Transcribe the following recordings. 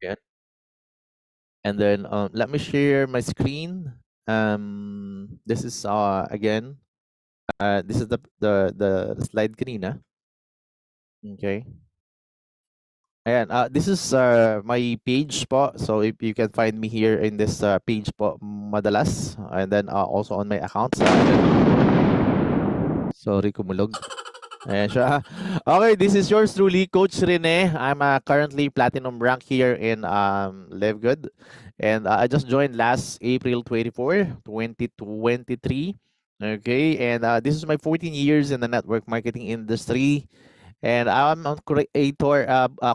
Yan. And then let me share my screen. This is again, this is the slide kanina. Okay. Ayan, this is my page po. So if you can find me here in this page po madalas. And then also on my accounts. Sorry, kumulog. Ayan siya. Okay, this is yours truly, Coach Rene. I'm currently platinum rank here in Live Good. And I just joined last April 24, 2023. Okay, and this is my 14 years in the network marketing industry. And I'm a creator,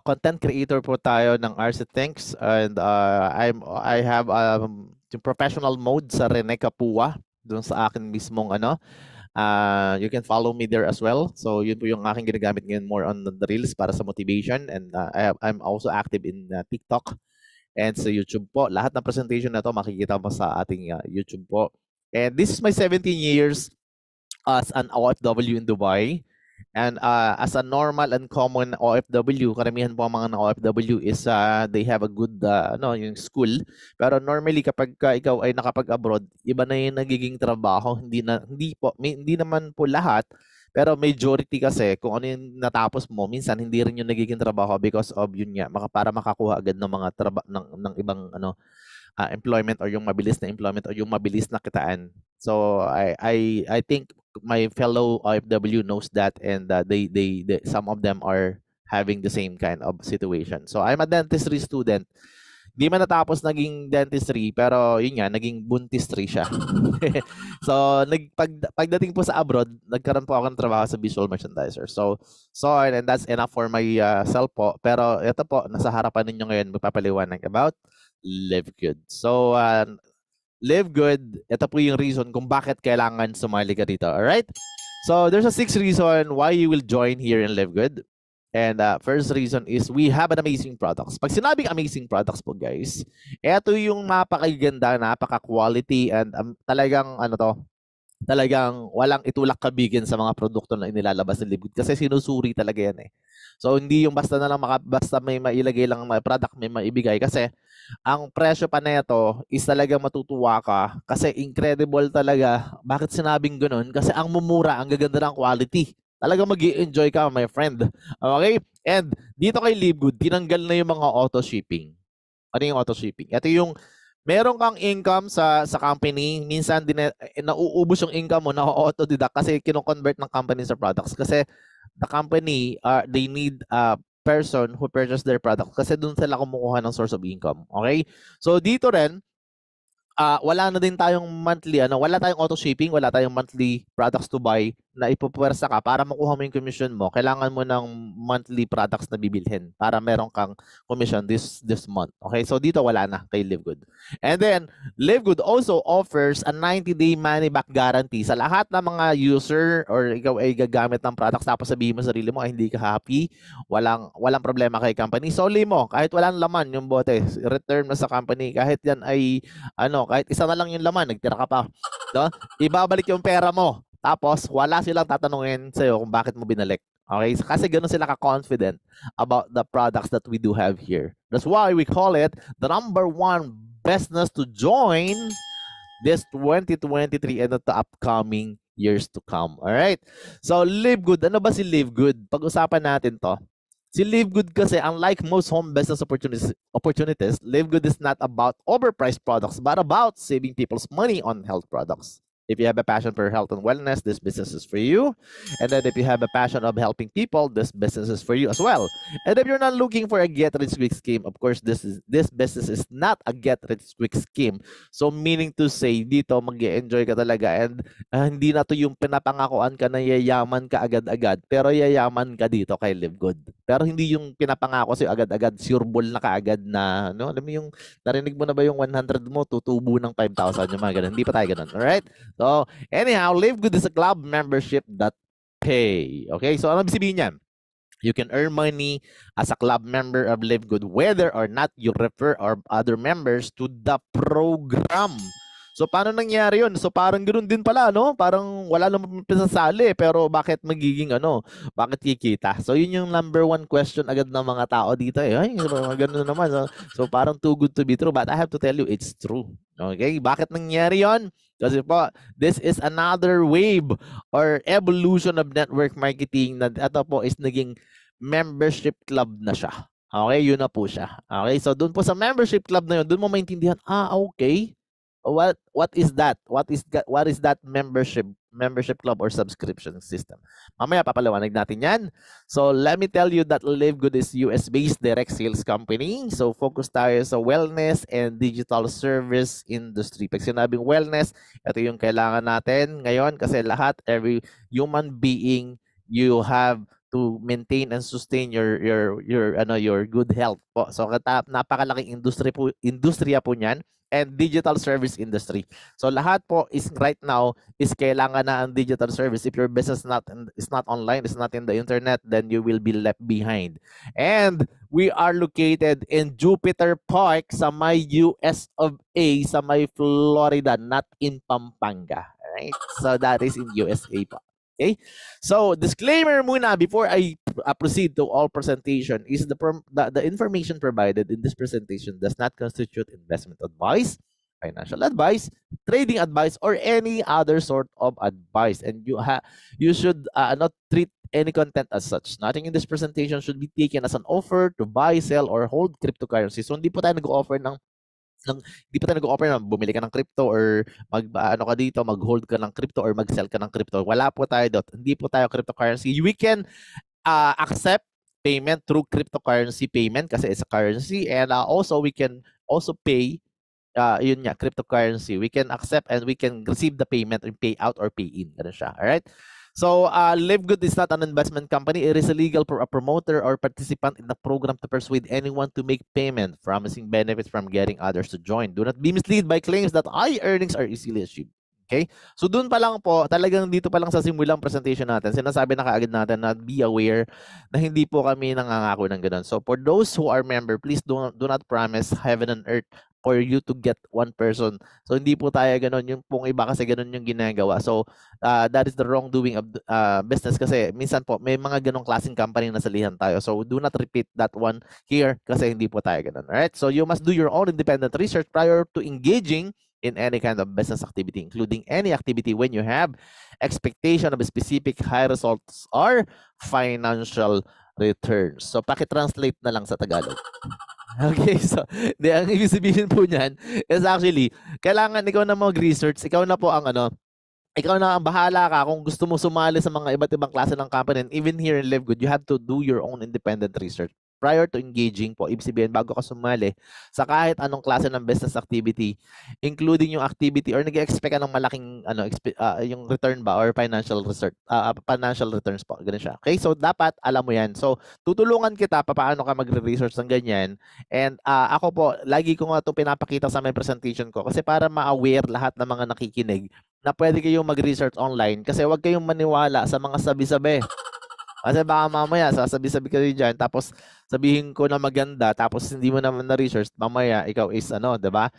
content creator po tayo ng RC Thinks. And I have yung professional mode sa Rene Kapua, dun sa akin mismong ano. You can follow me there as well. So yun po yung aking ginagamit ngayon more on the reels para sa motivation. And I'm also active in TikTok and sa YouTube po. Lahat ng presentation na to makikita mo sa ating YouTube po. And this is my 17 years as an OFW in Dubai. And as a normal and common OFW, karamihan po ang mga OFW is they have a good yung school. Pero normally kapag ikaw ay nakapag-abroad, iba na yung nagiging trabaho. Hindi naman po lahat, pero majority kasi kung ano yung natapos mo, minsan hindi rin yung nagiging trabaho because of yun nga, para makakuha agad ng mga ng ibang employment or yung mabilis na employment or yung mabilis na kitaan. So I think my fellow OFW knows that, and they some of them are having the same kind of situation. So I'm a dentistry student. Di man natapos naging dentistry, pero yun nga, naging buntistry siya. So pagdating po sa abroad, nagkaroon po ako ng trabaho sa visual merchandiser. So and that's enough for my self po. Pero ito po, nasa harapan ninyo ngayon, magpapaliwanag about Live Good. So Live Good, ito po yung reason kung bakit kailangan sumali ka dito. Alright? So there's a 6 reason why you will join here in Live Good. And first reason is we have an amazing products. Pag sinabing amazing products po guys, ito yung napakaganda, napaka-quality, and talagang talagang walang itulak kabigin sa mga produkto na inilalabas ng Live Good kasi sinusuri talaga yan eh. So hindi yung basta na lang basta may mailagay lang may product, may maibigay, kasi ang presyo pa nito is talagang matutuwa ka kasi incredible talaga. Bakit sinabing ganoon? Kasi ang mumura, ang gaganda ng quality. Talagang mag-i-enjoy ka, my friend. Okay? And dito kay Live Good, tinanggal na yung mga auto shipping. Ano yung auto shipping? Ito yung meron kang income sa company, minsan nauubos yung income mo, na-auto deduct kasi kino-convert ng company sa products. Kasi the company, they need a person who purchase their product kasi doon sila kumukuha ng source of income. Okay? So dito rin, wala na din tayong monthly, wala tayong auto shipping, wala tayong monthly products to buy na ipupuwersa ka para makuha mo yung commission mo. Kailangan mo ng monthly products na bibilhin para meron kang commission this month. Okay? So dito wala na kay Live Good. And then Live Good also offers a 90-day money back guarantee sa lahat ng mga user or ikaw ay gagamit ng products tapos sabihin mo sa sarili mo ay hindi ka happy, walang problema kay company. Soli mo kahit walang laman yung bote, return mo sa company kahit yan ay kahit isa na lang yung laman, nagtira ka pa. No? Ibabalik yung pera mo. Tapos, wala silang tatanungin sa'yo kung bakit mo binalik. Okay? Kasi ganoon sila ka-confident about the products that we do have here. That's why we call it the #1 business to join this 2023 and the upcoming years to come. Alright? So, Live Good. Ano ba si Live Good? Pag-usapan natin to. Si Live Good kasi, unlike most home business opportunities, Live Good is not about overpriced products, but about saving people's money on health products. If you have a passion for health and wellness, this business is for you. And then if you have a passion of helping people, this business is for you as well. And if you're not looking for a get-rich-quick scheme, of course, this business is not a get-rich-quick scheme. So meaning to say, dito mag-enjoy ka talaga, and hindi na to yung pinapangakuan ka na yayaman ka agad-agad, pero yayaman ka dito kay Live Good. Pero hindi yung pinapangako sa'yo agad-agad, sureball na kaagad na, alam mo yung, narinig mo na ba yung 100 mo, tutubo ng 5,000, yung mga ganun. Hindi pa tayo ganun, alright? So, anyhow, Live Good is a club membership that pay. Okay, so ano sabihin niyan? You can earn money as a club member of Live Good whether or not you refer or other members to the program. So paano nangyari yun? So parang ganoon din pala, no? Parang wala namang pinasasali, pero bakit magiging ano? Bakit kikita? So yun yung number one question agad ng mga tao dito eh. Ay, mga ganun naman. So parang too good to be true, but I have to tell you, it's true. Okay? Bakit nangyari yon? Kasi po, this is another wave or evolution of network marketing na ito po is naging membership club na siya. Okay, yun na po siya. Okay, so doon po sa membership club na yun, doon mo maintindihan, okay. What is that? What is that membership club or subscription system? Mamaya papaliwanag natin 'yan. So let me tell you that Live Good is US-based direct sales company. So focus tayo sa wellness and digital service industry. Pag sinabing wellness, ito yung kailangan natin ngayon kasi lahat, every human being, you have to maintain and sustain your good health po. So napakalaking industriya po niyan, and digital service industry. So lahat po is right now is kailangan na ang digital service. If your business is not online, is not in the internet, then you will be left behind. And we are located in Jupiter Park sa may US of A, sa may Florida, not in Pampanga. Right? So that is in USA po. Okay? So, disclaimer muna before I proceed to all presentation is the information provided in this presentation does not constitute investment advice, financial advice, trading advice, or any other sort of advice. And you should not treat any content as such. Nothing in this presentation should be taken as an offer to buy, sell, or hold cryptocurrency. So, hindi po tayo nag-offer ng hindi pa tayo nag-offer na bumili ka ng crypto or mag-hold ka ng crypto or mag-sell ka ng crypto. Wala po tayo doon. Hindi po tayo cryptocurrency. We can accept payment through cryptocurrency payment kasi it's a currency, and also we can also pay yun nga, cryptocurrency. We can accept and we can receive the payment and pay out or pay in. Ganun siya. Alright? So, Live Good is not an investment company. It is illegal for a promoter or participant in the program to persuade anyone to make payment, promising benefits from getting others to join. Do not be misled by claims that high earnings are easily achieved. Okay? So, doon pa lang po, talagang dito pa lang sa simulang presentation natin, sinasabi na kaagad natin na be aware na hindi po kami nangangako ng ganun. So, for those who are member, please do not promise heaven and earth for you to get one person. So, hindi po tayo ganun. Yung pong iba kasi ganun yung ginagawa. So, that is the wrongdoing of business kasi minsan po, may mga ganong klaseng company na salihan tayo. So, do not repeat that one here kasi hindi po tayo ganun. Alright? So, you must do your own independent research prior to engaging in any kind of business activity, including any activity when you have expectation of specific high results or financial returns. So, paki-translate na lang sa Tagalog. Okay, so ang ibig sabihin po niyan is actually, kailangan ikaw na mag-research, ikaw na po ang ikaw na ang bahala ka kung gusto mo sumali sa mga iba't ibang klase ng company. And even here in Live Good, you have to do your own independent research prior to engaging po. Ibig sabihin, bago ka sumali sa kahit anong klase ng business activity, including yung activity or nag-expect ka ng malaking yung return ba or financial returns po. Ganun siya. Okay, so dapat alam mo yan. So tutulungan kita paano ka magre-research ng ganyan. And ako po, lagi ko nga ito pinapakita sa my presentation ko kasi para ma-aware lahat ng mga nakikinig na pwede kayong mag-research online kasi huwag kayong maniwala sa mga sabi-sabi. Kasi baka mamaya sasabi-sabi kayo dyan tapos sabihin ko na maganda tapos hindi mo naman na-research, mamaya ikaw is diba?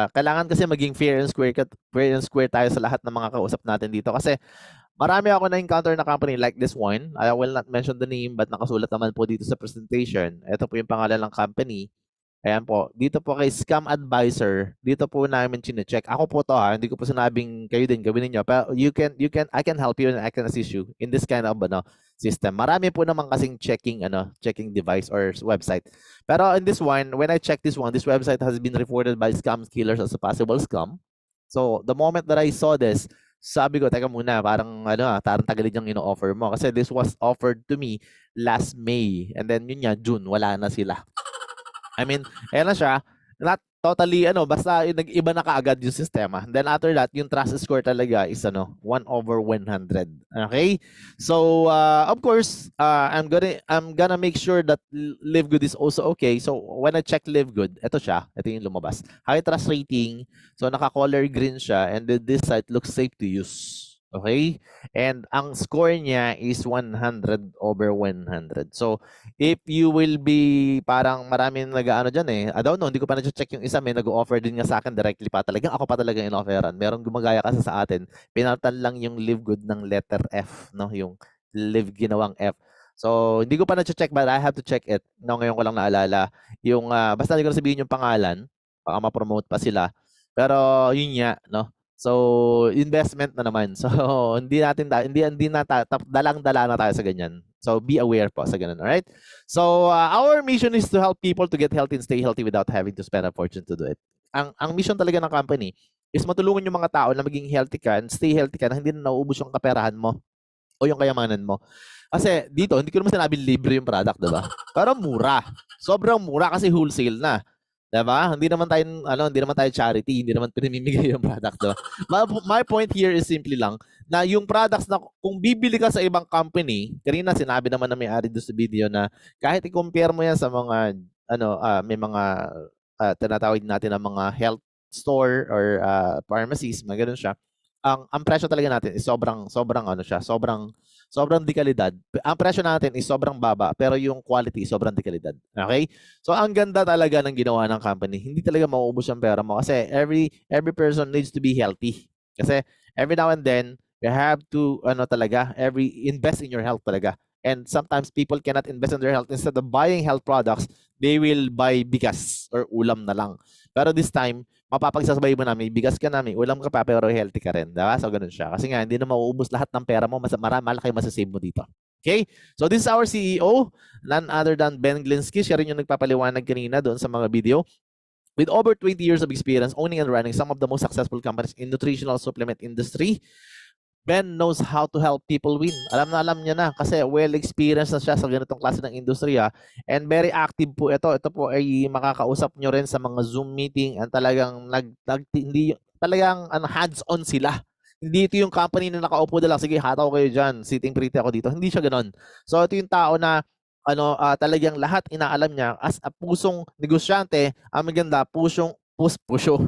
Kailangan kasi maging fair and square tayo sa lahat ng mga kausap natin dito kasi marami ako na-encounter na company like this one. I will not mention the name but nakasulat naman po dito sa presentation. Ito po yung pangalan ng company. Ayan po, dito po kay Scam Advisor, dito po namin chine-check. Ako po to hindi ko po sinabing kayo din gawin niyo. Pero I can help you and I can assist you in this kind of system. Marami po naman kasing checking device or website. Pero in this one, when I check this website has been reported by scam killers as a possible scam. So the moment that I saw this, sabi ko, teka muna, parang tagalid yung ino-offer mo. Kasi this was offered to me last May. And then yun nga, June, wala na sila. I mean, ayan na siya. Not totally, basta nag-iba na kaagad yung sistema. Then after that, yung trust score talaga is 1/100. Okay? So, of course, I'm gonna make sure that Live Good is also okay. So, when I check Live Good, ito yung lumabas. High trust rating. So, naka-color green siya and this site looks safe to use. Okay? And ang score niya is 100 over 100. So, if you will be parang maraming nag-aano dyan eh. I don't know, hindi ko pa na-check yung isa. May nag-offer din nga sa akin directly pa. Talagang ako pa talaga in-offeran. Merong gumagaya kasi sa atin. Pinalitan lang yung live good ng letter F. No? Yung live ginawang F. So, hindi ko pa na-check but I have to check it. No, ngayon ko lang naalala. Yung, basta hindi ko na sabihin yung pangalan. Baka ma-promote pa sila. Pero, yun nga, no? So, investment na naman. So, hindi natin hindi na dalang-dala na tayo sa ganyan. So, be aware po sa ganun, alright? So, our mission is to help people to get healthy and stay healthy without having to spend a fortune to do it. Ang mission talaga ng company is matulungan yung mga tao na maging healthy ka and stay healthy ka na hindi na nauubos yung kaperahan mo o yung kayamanan mo. Kasi dito, hindi ko naman sinabi libre yung product, diba? Pero mura. Sobrang mura kasi wholesale na. Diba? Hindi naman tayo charity, hindi naman pinamimigay yung product, diba? My point here is simply lang na yung products na kung bibili ka sa ibang company, kanina sinabi naman na may-ari doon sa video na kahit i-compare mo yan sa mga may mga tinatawag natin na mga health store or pharmacies, mga ganun siya. Ang presyo talaga natin is sobrang dekalidad. Ang presyo natin is sobrang baba, pero yung quality sobrang dekalidad. Okay? So ang ganda talaga ng ginawa ng company. Hindi talaga mauubos ang pera mo kasi every person needs to be healthy. Kasi every now and then you have to invest in your health talaga. And sometimes people cannot invest in their health. Instead of buying health products, they will buy bigas or ulam na lang. Pero this time, mapapagsasabay mo na, may bigas ka na, may ulam ka pa, pero healthy ka rin. Diba? So, ganun siya. Kasi nga, hindi na mauubos lahat ng pera mo. Malaki masasave mo dito. Okay? So, this is our CEO, none other than Ben Glinsky. Siya rin yung nagpapaliwanag kanina doon sa mga video. With over 20 years of experience owning and running some of the most successful companies in nutritional supplement industry, Ben knows how to help people win. Alam niya na kasi well-experienced na siya sa ganitong klase ng industriya and very active po ito. Ito po ay makakausap nyo rin sa mga Zoom meeting and talagang talagang hands-on sila. Hindi ito yung company na nakaupo na lang, sige, hataw kayo dyan, sitting pretty ako dito. Hindi siya ganon. So ito yung tao na talagang lahat inaalam niya as a pusong negosyante, ang maganda, pusong pusyo.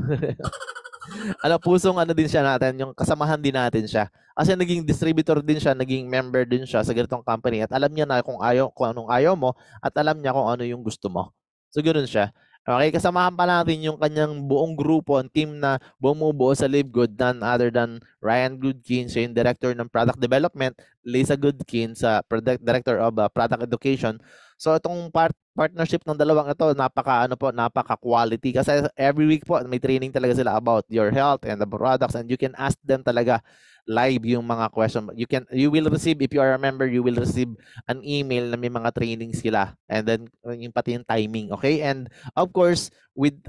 Pusong din siya natin, yung kasamahan din natin siya. Kasi naging distributor din siya, naging member din siya sa ganitong company at alam niya na kung anong ayaw mo at alam niya kung ano yung gusto mo. So ganoon siya. Okay, kasamahan pa natin yung kanyang buong grupo, ang team na bumubuo sa Live Good, none other than Ryan Goodkin, siya yung Director ng Product Development, Lisa Goodkin sa Director of Product Education. So itong partnership ng dalawang ito, napaka quality kasi every week po may training talaga sila about your health and the products and you can ask them talaga live yung mga question. You will receive, if you are a member, you will receive an email na may mga training sila and then yung pati yung timing, okay? And of course, with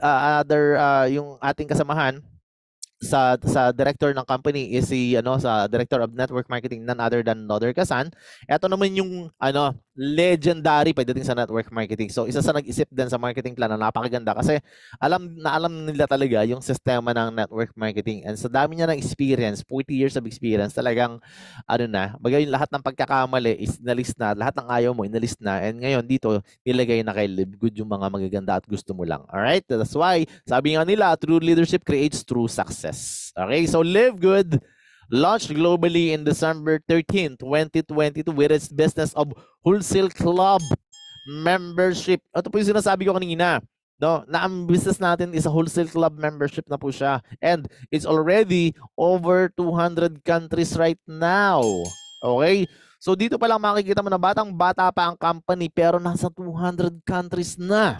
yung ating kasamahan sa director ng company is sa director of network marketing, none other than Noder Kasan. Ito naman yung legendary pagdating sa network marketing. So isa sa nag-isip din sa marketing plan na napakaganda kasi alam nila talaga yung sistema ng network marketing and sa dami niya ng experience, 40 years of experience, talagang bagay yung lahat ng pagkakamali is inalis na, lahat ng ayaw mo inalis na and ngayon dito nilagay na kay Live Good yung mga magaganda at gusto mo lang. Alright? That's why sabi nga nila, true leadership creates true success. Okay, so Live Good launched globally in December 13, 2022 with its business of wholesale club membership. Ito po yung sinasabi ko kanina. No, na ang business natin is a wholesale club membership na po siya. And it's already over 200 countries right now. Okay? So dito pa lang makikita mo na batang-bata pa ang company pero nasa 200 countries na.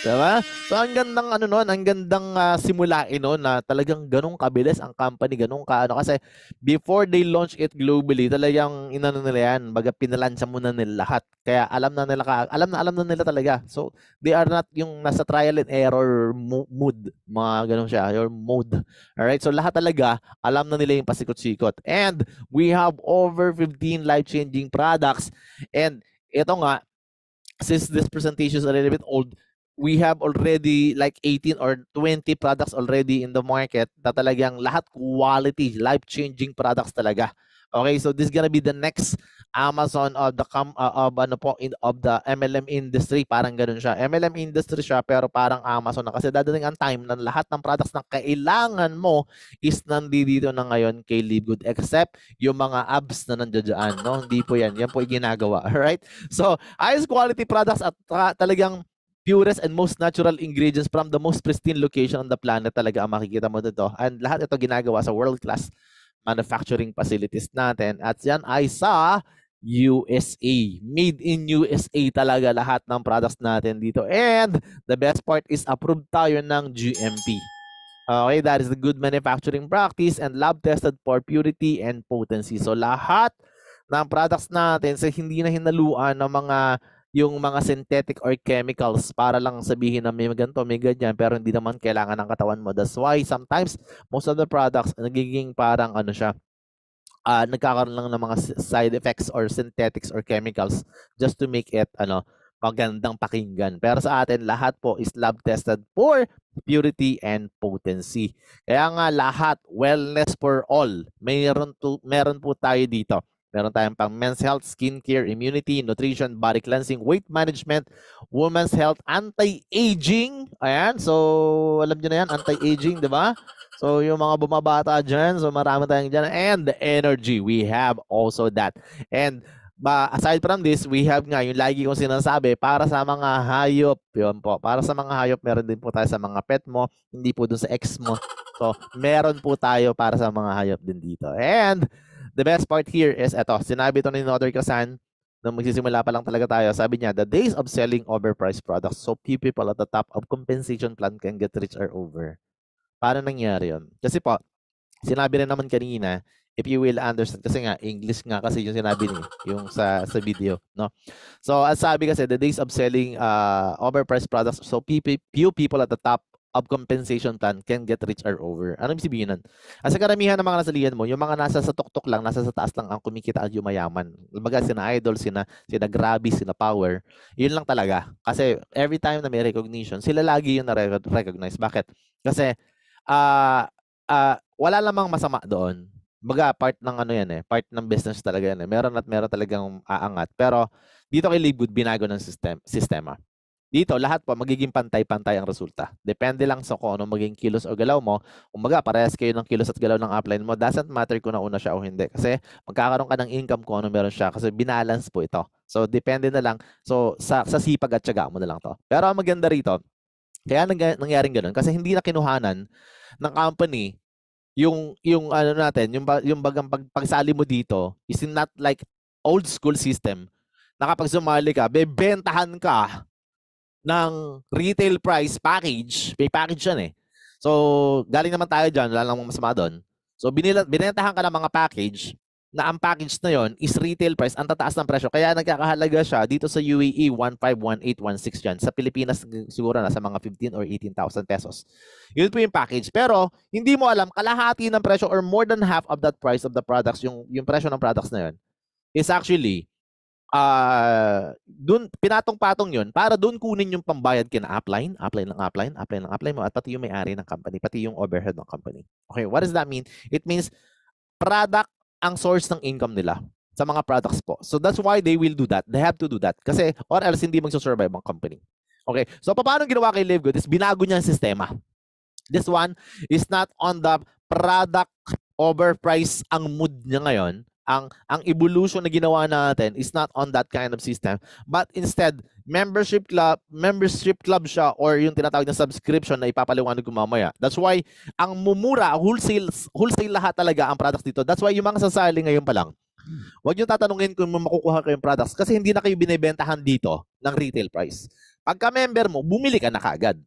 Diba? So ang gandang ang gandang simulain na talagang ganong kabilis ang company, ganong kasi before they launch it globally, talagang nila yan, baga pinalansya muna nila lahat. Kaya alam na nila talaga. So they are not yung nasa trial and error mood, mga ganon siya, your mode. Alright? So lahat talaga alam na nila yung pasikot-sikot. And we have over 15 life-changing products. And ito nga, since this presentation is a little bit old, we have already like 18 or 20 products already in the market na talagang lahat quality, life-changing products talaga. Okay, so this is gonna be the next Amazon of the of the MLM industry. Parang ganun siya. MLM industry siya pero parang Amazon na kasi dadating ang time na lahat ng products na kailangan mo is nandito na ngayon kay Livegood except yung mga apps na nandiyan, no? Hindi po yan. Yan po yung ginagawa. Alright? So, highest quality products at talagang purest and most natural ingredients from the most pristine location on the planet talaga ang makikita mo dito. And lahat ito ginagawa sa world-class manufacturing facilities natin. At yan ay sa USA. Made in USA talaga lahat ng products natin dito. And the best part is approved tayo ng GMP. Okay, that is the good manufacturing practice and lab tested for purity and potency. So lahat ng products natin sa hindi na hinaluan ng yung mga synthetic or chemicals para lang sabihin na may ganito, may ganyan, pero hindi naman kailangan ng katawan mo. That's why sometimes most of the products nagiging parang ano siya, nagkakaroon lang ng mga side effects or synthetics or chemicals just to make it magandang pakinggan. Pero sa atin, lahat po is lab tested for purity and potency. Kaya nga lahat, wellness for all. Meron po tayo dito. Meron tayong pang men's health, skincare, immunity, nutrition, body cleansing, weight management, women's health, anti-aging. Ayan, so alam nyo na yan, anti-aging, di ba? So yung mga bumabata dyan, so marami tayong dyan. And the energy, we have also that. And aside from this, we have nga yung lagi kong sinasabi para sa mga hayop. Yun po, para sa mga hayop, meron din po tayo sa mga pet mo, hindi po dun sa ex mo. So meron po tayo para sa mga hayop din dito. And the best part here is eto, sinabi to ni Nodor Kasan nung magsisimula pa lang talaga tayo. Sabi niya, the days of selling overpriced products so few people at the top of compensation plan can get rich are over. Paano nangyari yun? Kasi po, sinabi rin naman kanina, if you will understand, kasi nga, English nga kasi yung sinabi niya, yung sa video, no? So, as sabi kasi, the days of selling overpriced products, so few people at the top of compensation plan can get rich are over. Ano yung sabihin nun? Kasi karamihan ng mga nasalihan mo, yung mga nasa sa tuktok lang, nasa sa taas lang ang kumikita at yumayaman. Lumbaga, sina Idol, sina Grabe, sina Power, yun lang talaga. Kasi every time na may recognition, sila lagi yung na-recognize. Bakit? Kasi, wala lamang masama doon. Baga, part ng ano yan part ng business talaga yan Meron at meron talagang aangat. Pero dito kay Livegood, binago ng sistema. Dito, lahat po, magiging pantay-pantay ang resulta. Depende lang sa kung ano maging kilos o galaw mo. Umaga, parehas kayo ng kilos at galaw ng upline mo. Doesn't matter kung nauna siya o hindi. Kasi magkakaroon ka ng income kung ano meron siya. Kasi binalance po ito. So, depende na lang. So, sa sipag at syaga mo na lang to. Pero ang maganda rito, kaya nangyaring ganun. Kasi hindi na kinuhanan ng company yung ano natin, yung bagang pagsali mo dito is not like old school system. Na kapag sumali ka, bebentahan ka ng retail price package. May package yan So, galing naman tayo dyan, wala namang masama doon. So, binentahan ka ng mga package na ang package na yon is retail price, ang tataas ng presyo. Kaya nagkakahalaga siya dito sa UAE, 151816 yan. Sa Pilipinas, siguro na sa mga 15 or 18,000 pesos. Yun po yung package. Pero, hindi mo alam, kalahati ng presyo or more than half of that price of the products, yung presyo ng products na yon is actually dun pinatong-patong yun para doon kunin yung pambayad kina upline mo at pati yung may-ari ng company, pati yung overhead ng company. Okay, what does that mean? It means product ang source ng income nila sa mga products po. So that's why they will do that. They have to do that. Kasi or else hindi magsusurvive ang company. Okay, so paano ginawa kay Livegood is binago niya ang sistema. This one is not on the product overprice ang mood niya ngayon. Ang evolution na ginawa natin is not on that kind of system, but instead membership club siya or yung tinatawag na subscription na ipapaliwanag ko mamaya. That's why ang mumura, wholesale lahat talaga ang products dito. That's why yung mga sasali ngayon pa lang, huwag niyo tatanungin kung makukuha kayong products kasi hindi na kayo binebentahan dito ng retail price. Pagka member mo, bumili ka na kaagad.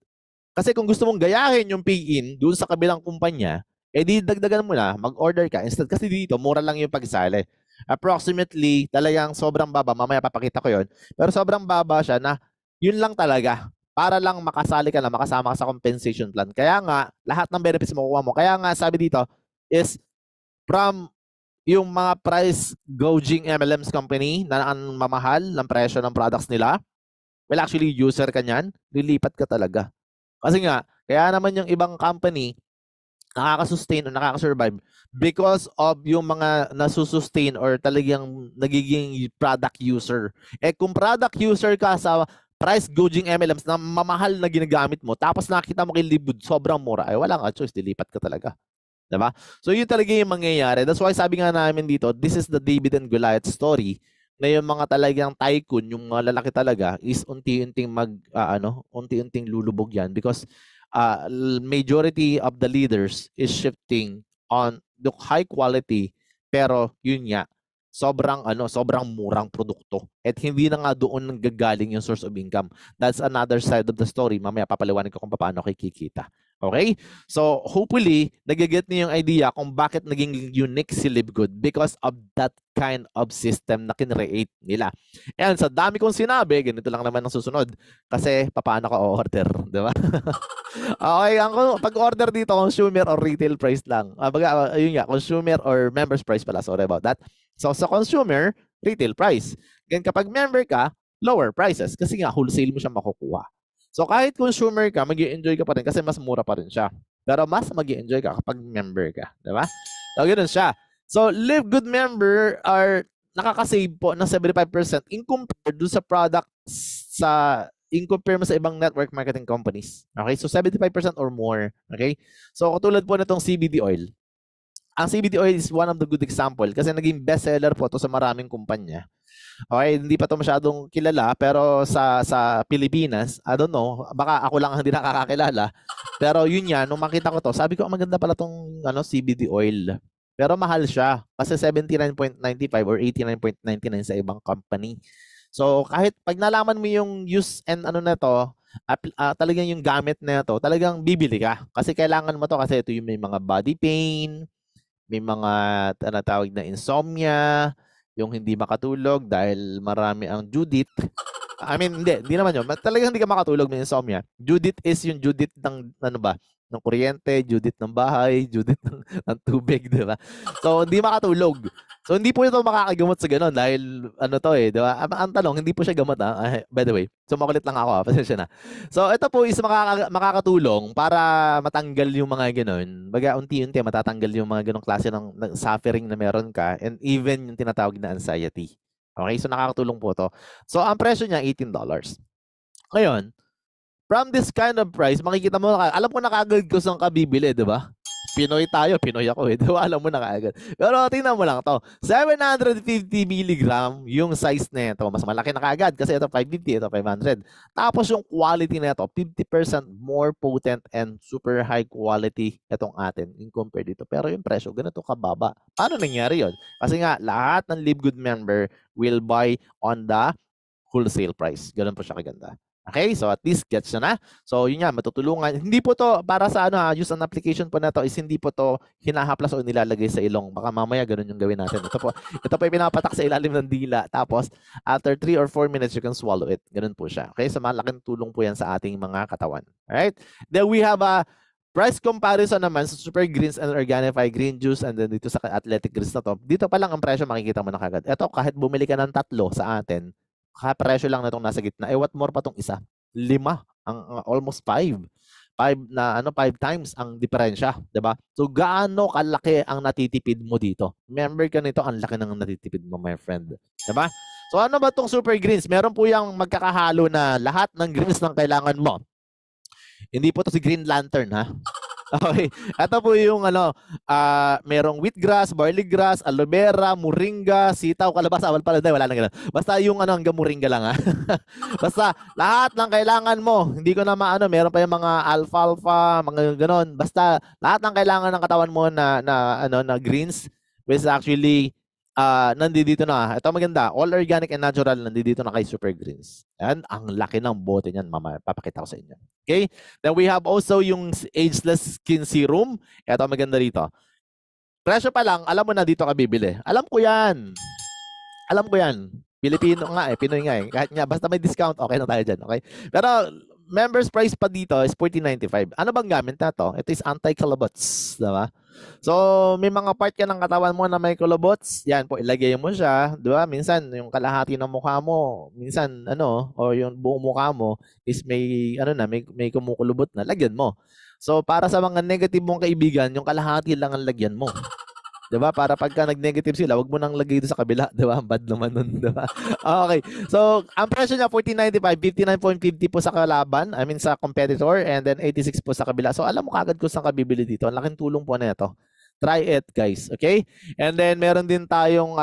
Kasi kung gusto mong gayahin yung pay-in doon sa kabilang kumpanya, di dagdagan mo na, mag-order ka. Instead, kasi dito, mura lang yung pagsali. Approximately, talagang sobrang baba. Mamaya papakita ko yon. Pero sobrang baba siya na yun lang talaga. Para lang makasali ka na, makasama ka sa compensation plan. Kaya nga, lahat ng benefits makukuha mo. Kaya nga, sabi dito, is from yung mga price gouging MLMs company na ang mamahal ng presyo ng products nila, well, actually, user ka niyan, lilipat ka talaga. Kasi nga, kaya naman yung ibang company, nakaka-sustain o nakaka-survive because of yung mga nasusustain or talagang nagiging product user. Eh kung product user ka sa price gouging MLMs na mamahal na ginagamit mo, tapos nakita mo kay Libud sobrang mura, ay wala kang choice, dilipat ka talaga. Diba? So yun talaga yung mangyayari. That's why sabi nga namin dito, this is the David and Goliath story, na yung mga talagang tycoon, yung mga lalaki talaga is unti-unting unti-unting lulubog yan because majority of the leaders is shifting on the high quality, pero yun nga, sobrang murang produkto at hindi na nga doon nanggagaling yung source of income. That's another side of the story. Mamaya papaliwanag ko kung paano kikita. Okay? So hopefully nagiget niyo yung idea kung bakit naging unique si Livegood because of that kind of system na kinreate nila. Ayan, sa dami kong sinabi, ganito lang naman ang susunod. Kasi paano ka o-order, di ba? Okay, ang pag-order dito, consumer or retail price lang. Ayun nga, consumer or members price pala. Sorry about that. So sa consumer, retail price. Ganyan kapag member ka, lower prices kasi nga wholesale mo siya makukuha. So kahit consumer ka, mag-i-enjoy ka pa rin kasi mas mura pa rin siya. Pero mas mag-i-enjoy ka kapag member ka, di ba? So ganoon siya. So Live Good member are nakaka-save po ng 75% in compared do sa product in compare mo sa ibang network marketing companies. Okay? So 75% or more. Okay? So katulad po nitong CBD oil. Ang CBD oil is one of the good example kasi naging bestseller po to sa maraming kumpanya. Okay, hindi pa to masyadong kilala pero sa Pilipinas, I don't know, baka ako lang hindi nakakakilala. Pero yun yan, nung makita ko to, sabi ko maganda pala tong CBD oil. Pero mahal siya kasi 79.95 or 89.99 sa ibang company. So kahit pag nalaman mo yung use and na to, talagang yung gamit na to, talagang bibili ka. Kasi kailangan mo to kasi ito yung may mga body pain, may mga tawag na insomnia, yung hindi makatulog dahil marami ang Judith. I mean, hindi naman yun. Talagang hindi ka makatulog ng insomnia. Judith is yung Judith ng ng kuryente, Judith ng bahay, Judith ng tubig, di ba? So, hindi makatulog. So, hindi po ito makakagamot sa ganun dahil di ba? Ang tanong, hindi po siya gamot by the way. So, makulit lang ako pasensya na. So, ito po is makakatulong para matanggal yung mga ganun. Baga, unti-unti matatanggal yung mga ganung klase ng suffering na meron ka and even yung tinatawag na anxiety. Okay, so nakakatulong po to. So, ang presyo niya, $18. Ngayon, from this kind of price, makikita mo, alam ko na kagad kung saan ka bibili, di ba? Pinoy tayo, Pinoy ako di ba? Alam mo na kagad. Pero tingnan mo lang to. 750 mg yung size na ito. Mas malaki na kagad kasi ito 550, ito 500. Tapos yung quality na ito, 50% more potent and super high quality itong atin in compare dito. Pero yung presyo, ganito kababa. Paano nangyari yon? Kasi nga, lahat ng Live Good member will buy on the wholesale price. Ganun po siya kaganda. Okay, so at least gets na. So yun nga, matutulungan. Hindi po to para sa use an application po na to is hindi po to hinahaplas o nilalagay sa ilong. Baka mamaya ganun yung gawin natin. Ito po yung pinapatak sa ilalim ng dila. Tapos after 3 or 4 minutes you can swallow it. Ganun po siya. Okay, so malaking tulong po yan sa ating mga katawan. Alright? Then we have a price comparison naman sa Super Greens and Organifi Green Juice and then dito sa Athletic Greens na to. Dito pa lang ang presyo makikita mo na kagad. Ito kahit bumili ka ng 3 sa atin, presyo lang na itong nasa gitna. What more pa itong isa? 5, almost 5. 5 times ang diferensya, 'di ba? So gaano kalaki ang natitipid mo dito? Member ka nito, ang laki ng natitipid mo, my friend. 'Di ba? So ano ba itong Super Greens? Meron po yang magkakahalo na lahat ng greens ng kailangan mo. Hindi po to si Green Lantern, ha? Okay. Ito po yung merong wheatgrass, barley grass, aloe vera, moringa, sitaw, kalabasa, wala nang ganun. Basta yung hanggang moringa lang ha. Basta lahat ng kailangan mo. Hindi ko na meron pa yung mga alfalfa, mga ganon. Basta lahat ng kailangan ng katawan mo na greens which actually nandito na. Ito maganda. All organic and natural nandito na kay Super Greens. And ang laki ng bote niyan, mama. Papakita ko sa inyo. Okay? Then we have also yung Ageless Skin Serum. Ito maganda dito. Presyo pa lang, alam mo na dito ka bibili. Alam ko yan. Pilipino nga Pinoy nga Kahit nga, basta may discount, okay na tayo dyan. Okay? Pero members price pa dito is 14.95. Ano bang gamit na to? Ito is anti-kalabots, diba? So, may mga part ka ng katawan mo na may kalabots, yan po, ilagay mo siya, diba? Minsan, yung kalahati ng mukha mo, minsan, o yung buong mukha mo is may, may kumukulubot na, lagyan mo. So, para sa mga negative mong kaibigan, yung kalahati lang ang lagyan mo. 'Di ba? Para pagka nag-negative sila, wag mo nang lagay doon sa kabila, 'di ba? Bad naman nun, 'di ba? Okay. So, ang presyo niya 14.95, 59.50 po sa kalaban, I mean sa competitor, and then 86 po sa kabila. So, alam mo kagad kung saan ka bibili dito. Ang laking tulong po na ito. Try it, guys. Okay? And then meron din tayong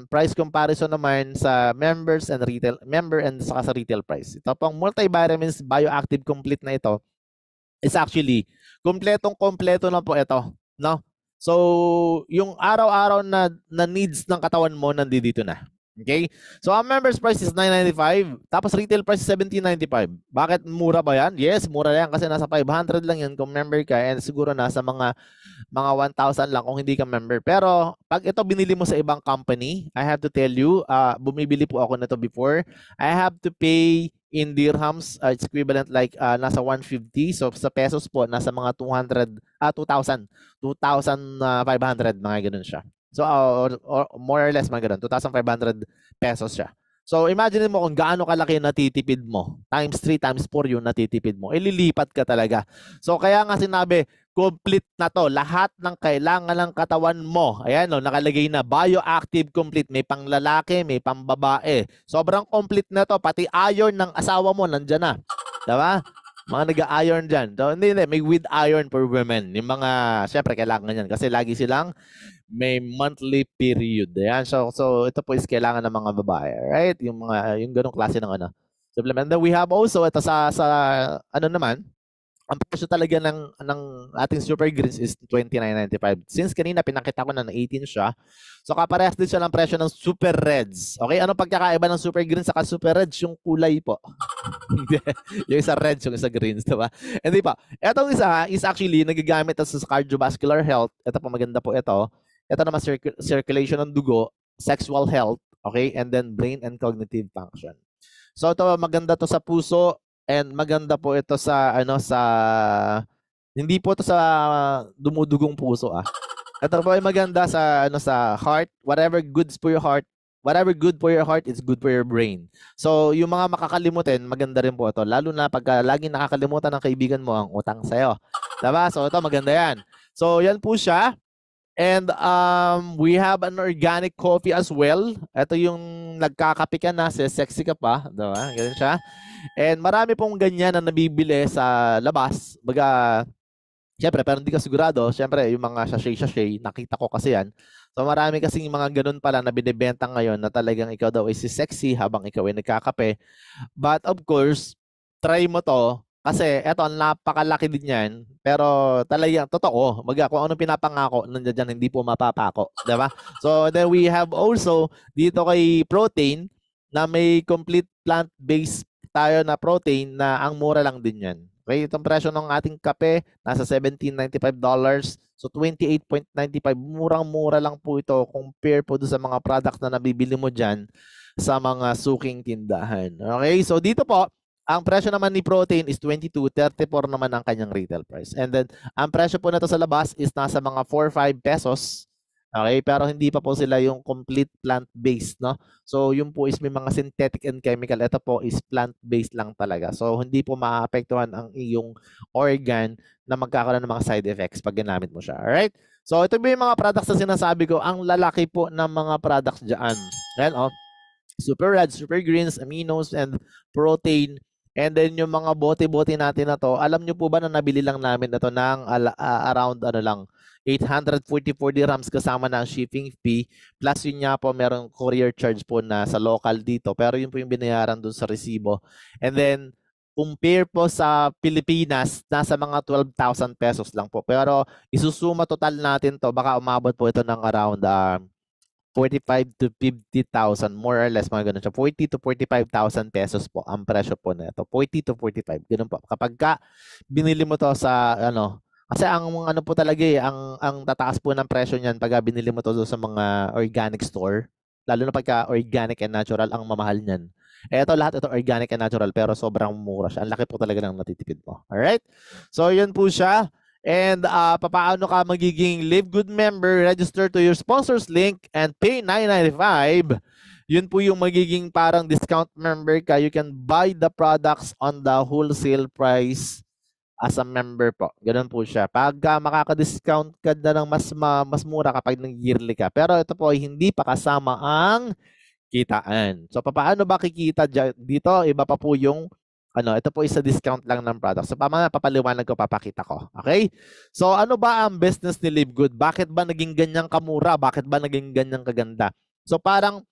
price comparison naman sa members and retail, member and saka sa retail price. Ito pong multivitamins bioactive complete na ito is actually kompletong-kompleto na po ito, no? So, yung araw-araw na needs ng katawan mo nandito na. Okay? So, ang members price is $9.95, tapos retail price is $17.95. Bakit mura ba yan? Yes, mura yan kasi nasa 500 lang yan kung member ka, and siguro nasa mga 1,000 lang kung hindi ka member. Pero pag ito binili mo sa ibang company, I have to tell you, bumibili po ako nito before. I have to pay in dirhams, it's equivalent like nasa 150. So sa pesos po, nasa mga 2,500, mga ganun siya. So or more or less mga ganun, 2,500 pesos siya. So imagine mo kung gaano kalaki yung natitipid mo. Times 3, times 4 yung natitipid mo. Ililipat ka talaga. So kaya nga sinabi, complete na to. Lahat ng kailangan ng katawan mo. Ayan, no, nakalagay na bioactive complete. May panglalaki, may pambabae. Sobrang complete na to. Pati iron ng asawa mo nandyan na. Diba? Mga nag-iron dyan. So, hindi. May with iron for women. Yung mga, syempre, kailangan yan. Kasi lagi silang may monthly period. Ayan. So ito po is kailangan ng mga babae. Right? Yung ganong klase ng supplement. Then we have also, ito sa naman, ang presyo talaga ng ating Super Greens is 29.95. Since kanina pinakita ko na 18 siya, so kaparehas din siya ng presyo ng Super Reds. Okay, ano pagkakaiba ng Super Greens saka Super Reds? Yung kulay po. Yung isa reds, yung isa greens, diba? Hindi pa. Etong isa is actually nagagamit sa cardiovascular health. Ito po, maganda po ito. Ito naman circulation ng dugo, sexual health, okay, and then brain and cognitive function. So ito, maganda to sa puso, and maganda po ito sa hindi po ito sa dumudugong puso Ito po ay maganda sa sa heart, whatever good for your heart is good for your brain. So yung mga makakalimutin, maganda rin po ito. Lalo na pagka laging nakakalimutan ng kaibigan mo ang utang sa'yo. Diba? So ito maganda yan. So yan po siya. And we have an organic coffee as well. Ito yung nagkakape ka na, sexy ka pa. Diba? Ganyan siya. And marami pong ganyan na nabibili sa labas. Baga, syempre, pero hindi ka sigurado. Syempre, yung mga sachet-sachet, nakita ko kasi yan. So marami kasing mga ganun pala na binibenta ngayon na talagang ikaw daw ay si sexy habang ikaw ay nagkakape. But of course, try mo to. Kasi eto, napakalaki din yan. Pero talagang totoo. Kung anong pinapangako, nandiyan dyan, hindi po mapapako. Diba? So then we have also dito kay protein na may complete plant-based tayo na protein na ang mura lang din yan. Okay, itong presyo ng ating kape nasa $17.95. So 28.95. Murang-mura lang po ito compare po doon sa mga product na nabibili mo dyan sa mga suking tindahan. Okay, so dito po, ang presyo naman ni protein is 22.34 naman ang kanyang retail price. And then, ang presyo po nito sa labas is nasa mga 4-5 pesos. Okay, pero hindi pa po sila yung complete plant-based, no? So, yun po is may mga synthetic and chemical. Ito po is plant-based lang talaga. So, hindi po maapektuhan ang iyong organ na magkakaroon ng mga side effects pag ginamit mo siya. Alright? So, ito ba yung mga products na sinasabi ko? Ang lalaki po ng mga products dyan. Ayan, Super Red, Super Greens, aminos, and protein. And then yung mga bote-bote natin na to, alam nyo po ba na nabili lang namin ito ng around 844 dirhams kasama na ang shipping fee. Plus yun nga po, merong courier charge po na sa local dito. Pero yun po yung binayaran dun sa resibo. And then, compare po sa Pilipinas, nasa mga 12,000 pesos lang po. Pero isusuma total natin to, baka umabot po ito ng around 45 to 50,000, more or less, mga ganun siya. 40 to 45,000 pesos po ang presyo po nito. 40 to 45, ganun po. Kapag binili mo to sa kasi ang po talaga ang tataas po ng presyo niyan pag binili mo to sa mga organic store, lalo na pagka organic and natural, ang mamahal niyan. Ito lahat ito organic and natural pero sobrang mura siya. Ang laki po talaga ng natitipid mo. Alright? So yun po siya. And papaano ka magiging Live Good member, register to your sponsors link and pay $9.95. Yun po yung magiging parang discount member ka. You can buy the products on the wholesale price as a member po. Ganun po siya. Pagka makaka-discount ka na ng mas mura kapag nag-yearly ka. Pero ito po ay hindi pa kasama ang kitaan. So paano ba kikita dito? Iba pa po yung ito po isa discount lang ng product. So papaliwanag ko, papakita ko. Okay? So ano ba ang business ni Live Good? Bakit ba naging ganyang kamura? Bakit ba naging ganyang kaganda? So parang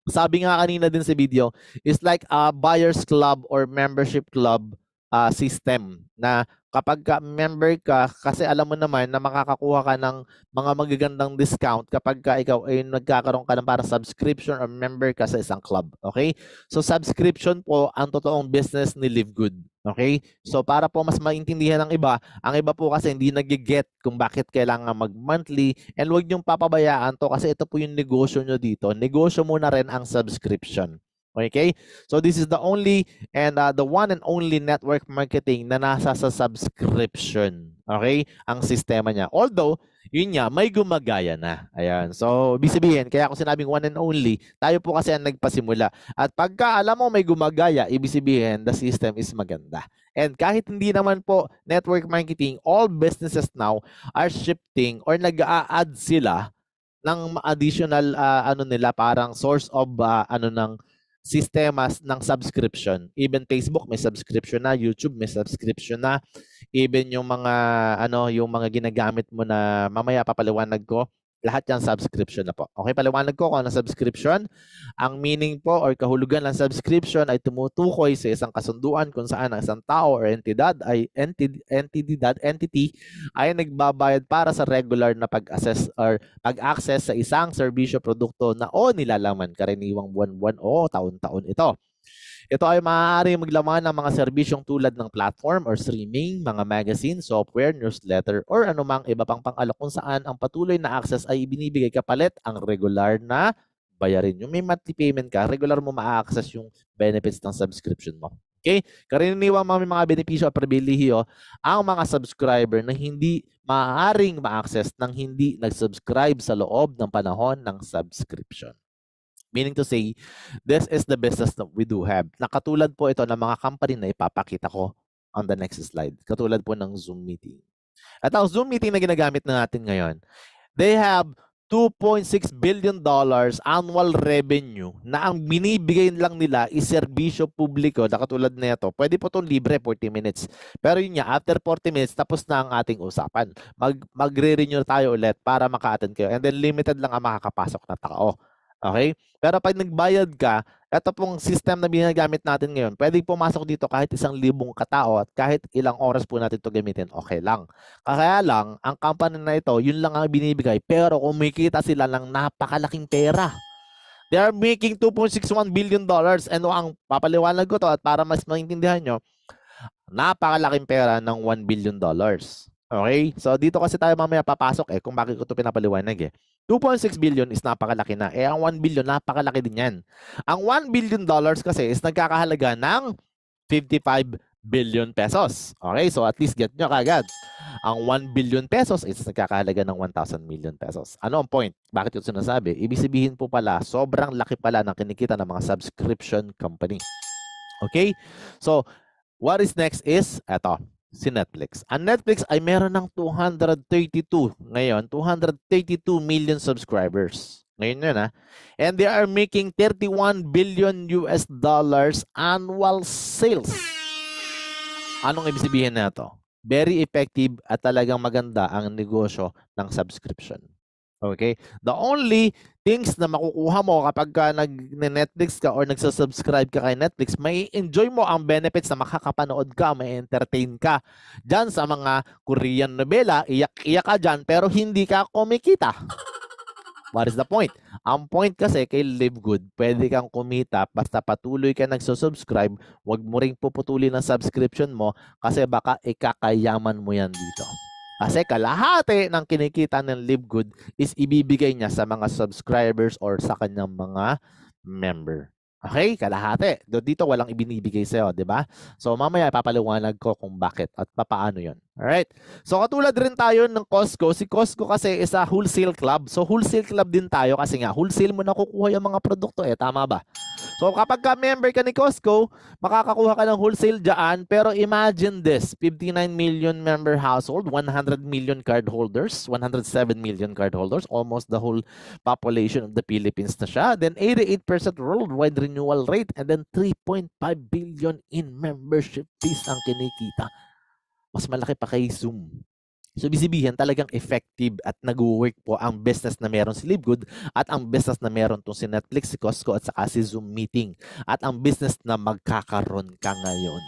sabi nga kanina din sa video, is like a buyer's club or membership club system na kapag member ka, kasi alam mo naman na makakakuha ka ng mga magagandang discount kapag ikaw ay nagkakaroon ka ng parang subscription or member ka sa isang club. Okay? So subscription po ang totoong business ni Live Good. Okay? So para po mas maintindihan ng iba, ang iba po kasi hindi nag-get kung bakit kailangan mag-monthly, and huwag niyong papabayaan to kasi ito po yung negosyo nyo dito. Negosyo mo na rin ang subscription. Okay? So this is the only and the one and only network marketing na nasa sa subscription. Okay? Ang sistema niya. Although, yun nga, may gumagaya na. Ayan. So, ibig sabihin, kaya ako sinabing one and only, tayo po kasi ang nagpasimula. At pagka alam mo may gumagaya, ibig sabihin, the system is maganda. And kahit hindi naman po network marketing, all businesses now are shifting or nag-a-add sila ng additional nila parang source of ng sistemas ng subscription. Even Facebook may subscription na, YouTube may subscription na, even yung mga yung mga ginagamit mo na mamaya papaliwanag ko, lahat yan subscription na po. Okay, paliwanag ko kung ano subscription. Ang meaning po or kahulugan ng subscription ay tumutukoy sa isang kasunduan kung saan ang isang tao or entity ay nagbabayad para sa regular na pag-access or pag-access sa isang serbisyo, produkto na o nilalaman karaniwang buwan-buwan o taon-taon ito. Ito ay maaari maglaman ng mga serbisyong tulad ng platform or streaming, mga magazine, software, newsletter, or anumang iba pang pang-alok kung saan ang patuloy na access ay ibinibigay kapalit ang regular na bayarin. Yung may monthly payment ka, regular mo ma-access yung benefits ng subscription mo. Okay? Karaniwang mga benepisyo at pribilehiyo ang mga subscriber na hindi maaaring ma-access nang hindi nag-subscribe sa loob ng panahon ng subscription. Meaning to say, this is the business that we do have. Nakatulad po ito ng mga company na ipapakita ko on the next slide. Katulad po ng Zoom meeting. At ang Zoom meeting na ginagamit na natin ngayon, they have $2.6 billion annual revenue na ang binibigay lang nila is serbisyo publiko na katulad na ito. Pwede po itong libre, 40 minutes. Pero yun nga, after 40 minutes, tapos na ang ating usapan. Magre-renew tayo ulit para maka-attend kayo. And then limited lang ang makakapasok na tao. Okay? Pero pag nagbayad ka, ito pong system na ginagamit natin ngayon, pwedeng pumasok dito kahit 1,000 katao at kahit ilang oras po natin ito gamitin, okay lang. Kaya lang, ang company na ito, yun lang ang binibigay, pero kumikita sila ng napakalaking pera. They are making $2.61 billion and ang papaliwanag ko to at para mas maintindihan nyo, napakalaking pera ng $1 billion. Okay? So dito kasi tayo mamaya papasok kung bakit ko ito pinapaliwanag 2.6 billion is napakalaki na. Ang 1 billion napakalaki din yan. Ang $1 billion kasi is nagkakahalaga ng 55 billion pesos. Okay? So at least get nyo kagad. Ang 1 billion pesos is nagkakahalaga ng 1,000 million pesos. Ano ang point? Bakit yun sinasabi? Ibig sabihin po pala, sobrang laki pala ng kinikita ng mga subscription company. Okay? So, what is next is, eto, si Netflix. Ang Netflix ay meron ng 232 million subscribers. Ngayon yun And they are making 31 billion US dollars annual sales. Anong ibig sabihin na ito? Very effective at talagang maganda ang negosyo ng subscription. Okay? The only things na makukuha mo kapag nag-Netflix ka or nagsasubscribe ka kay Netflix, may enjoy mo ang benefits na makakapanood ka, may entertain ka. Diyan sa mga Korean novela, iyak-iyak ka dyan, pero hindi ka kumikita. What is the point? Ang point kasi kay Live Good, pwede kang kumita basta patuloy ka nagsusubscribe, wag mo ring puputulin ang subscription mo kasi baka ikakayaman mo yan dito. Kasi kalahati ng kinikita ng Live Good is ibibigay niya sa mga subscribers or sa kanyang mga member. Okay, kalahati. Dito walang ibinibigay sa'yo, di ba? So mamaya ipapaliwanag ko kung bakit at papaano yon. Alright? So katulad rin tayo ng Costco. Si Costco kasi is a wholesale club. So wholesale club din tayo kasi nga wholesale mo nakukuha yung mga produkto eh. Tama ba? So kapag ka member ka ni Costco, makakakuha ka ng wholesale dyan. Pero imagine this, 59 million member household, 100 million card holders, 107 million card holders, almost the whole population of the Philippines na siya. Then 88% worldwide renewal rate and then 3.5 billion in membership fees ang kinikita. Mas malaki pa kay Zoom. So, ibig sabihin, talagang effective at nag-work po ang business na meron si Livegood at ang business na meron tong si Netflix, si Costco at saka si Zoom Meeting at ang business na magkakaroon ka ngayon.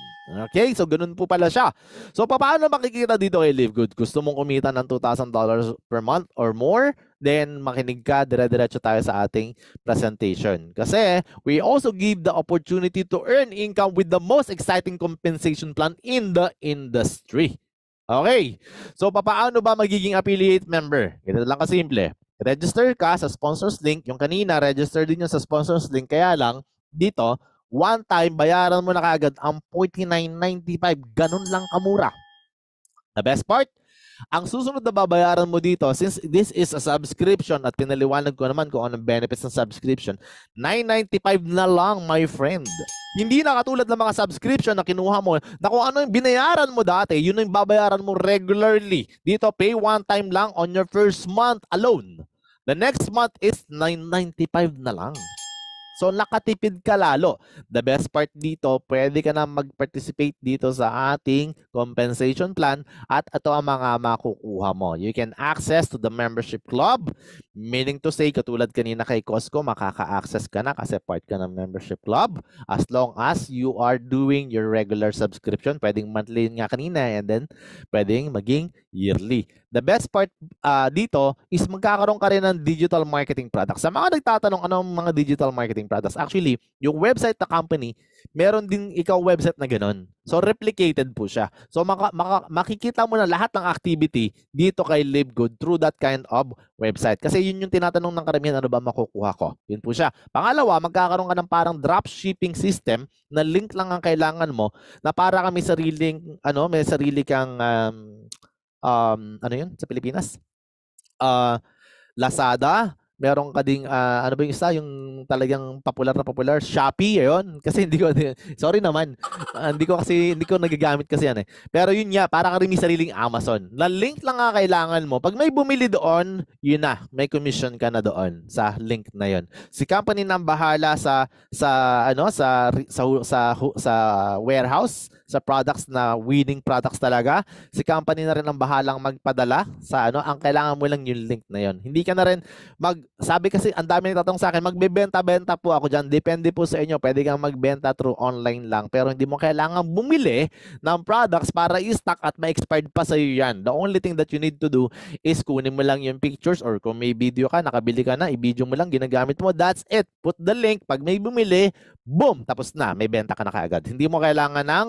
Okay? So, ganun po pala siya. So, paano makikita dito kay Livegood? Gusto mong kumita ng $2,000 per month or more? Then, makinig ka, dire-diretso tayo sa ating presentation. Kasi, we also give the opportunity to earn income with the most exciting compensation plan in the industry. Okay. So, paano ba magiging affiliate member? Ito lang kasimple. Register ka sa sponsors link. Yung kanina, register din yun sa sponsors link. Kaya lang, dito, one time, bayaran mo na kaagad ang $49.95. Ganun lang kamura. The best part, ang susunod na babayaran mo dito, since this is a subscription at pinaliwanag ko naman kung anong benefits ng subscription, $9.95 na lang, my friend. Hindi na katulad ng mga subscription na kinuha mo na kung ano yung binayaran mo dati, yun yung babayaran mo regularly. Dito, pay one time lang on your first month alone. The next month is $9.95 na lang. So, nakatipid ka lalo. The best part dito, pwede ka na mag-participate dito sa ating compensation plan at ito ang mga makukuha mo. You can access to the membership club, meaning to say, katulad kanina kay Costco, makaka-access ka na kasi part ka ng membership club as long as you are doing your regular subscription. Pwedeng monthly nga kanina and then pwedeng maging yearly. The best part dito is magkakaroon ka rin ng digital marketing products. Sa mga nagtatanong anong mga digital marketing products, actually, yung website na company, meron din ikaw website na ganun. So, replicated po siya. So, makikita mo na lahat ng activity dito kay Livegood through that kind of website. Kasi yun yung tinatanong ng karamihan, ano ba makukuha ko? Yun po siya. Pangalawa, magkakaroon ka ng parang dropshipping system na link lang ang kailangan mo na para kami sariling, may sarili kang ano yun sa Pilipinas? Lazada, meron ka ding ano ba yung isa, yung talagang popular na popular, Shopee, yun. Kasi hindi ko, sorry naman, hindi ko nagagamit kasi yan eh. Pero yun nga, para ka rin may sariling Amazon. Na link lang nga kailangan mo. Pag may bumili doon, yun na, may commission ka na doon sa link na yun. Si company nang bahala sa warehouse, sa products na winning products talaga. Si company na rin ang bahalang magpadala sa ang kailangan mo lang yung link na yun. Hindi ka na rin sabi kasi ang dami nagtatanong sa akin, magbebenta-benta po ako dyan. Depende po sa inyo. Pwede kang magbenta through online lang. Pero hindi mo kailangan bumili ng products para i-stock at ma-expired pa sa iyo yan. The only thing that you need to do is kunin mo lang yung pictures or kung may video ka, nakabili ka na, i-video mo lang, ginagamit mo. That's it. Put the link. Pag may bumili, boom! Tapos na. May benta ka na kaagad. Hindi mo kailangan ng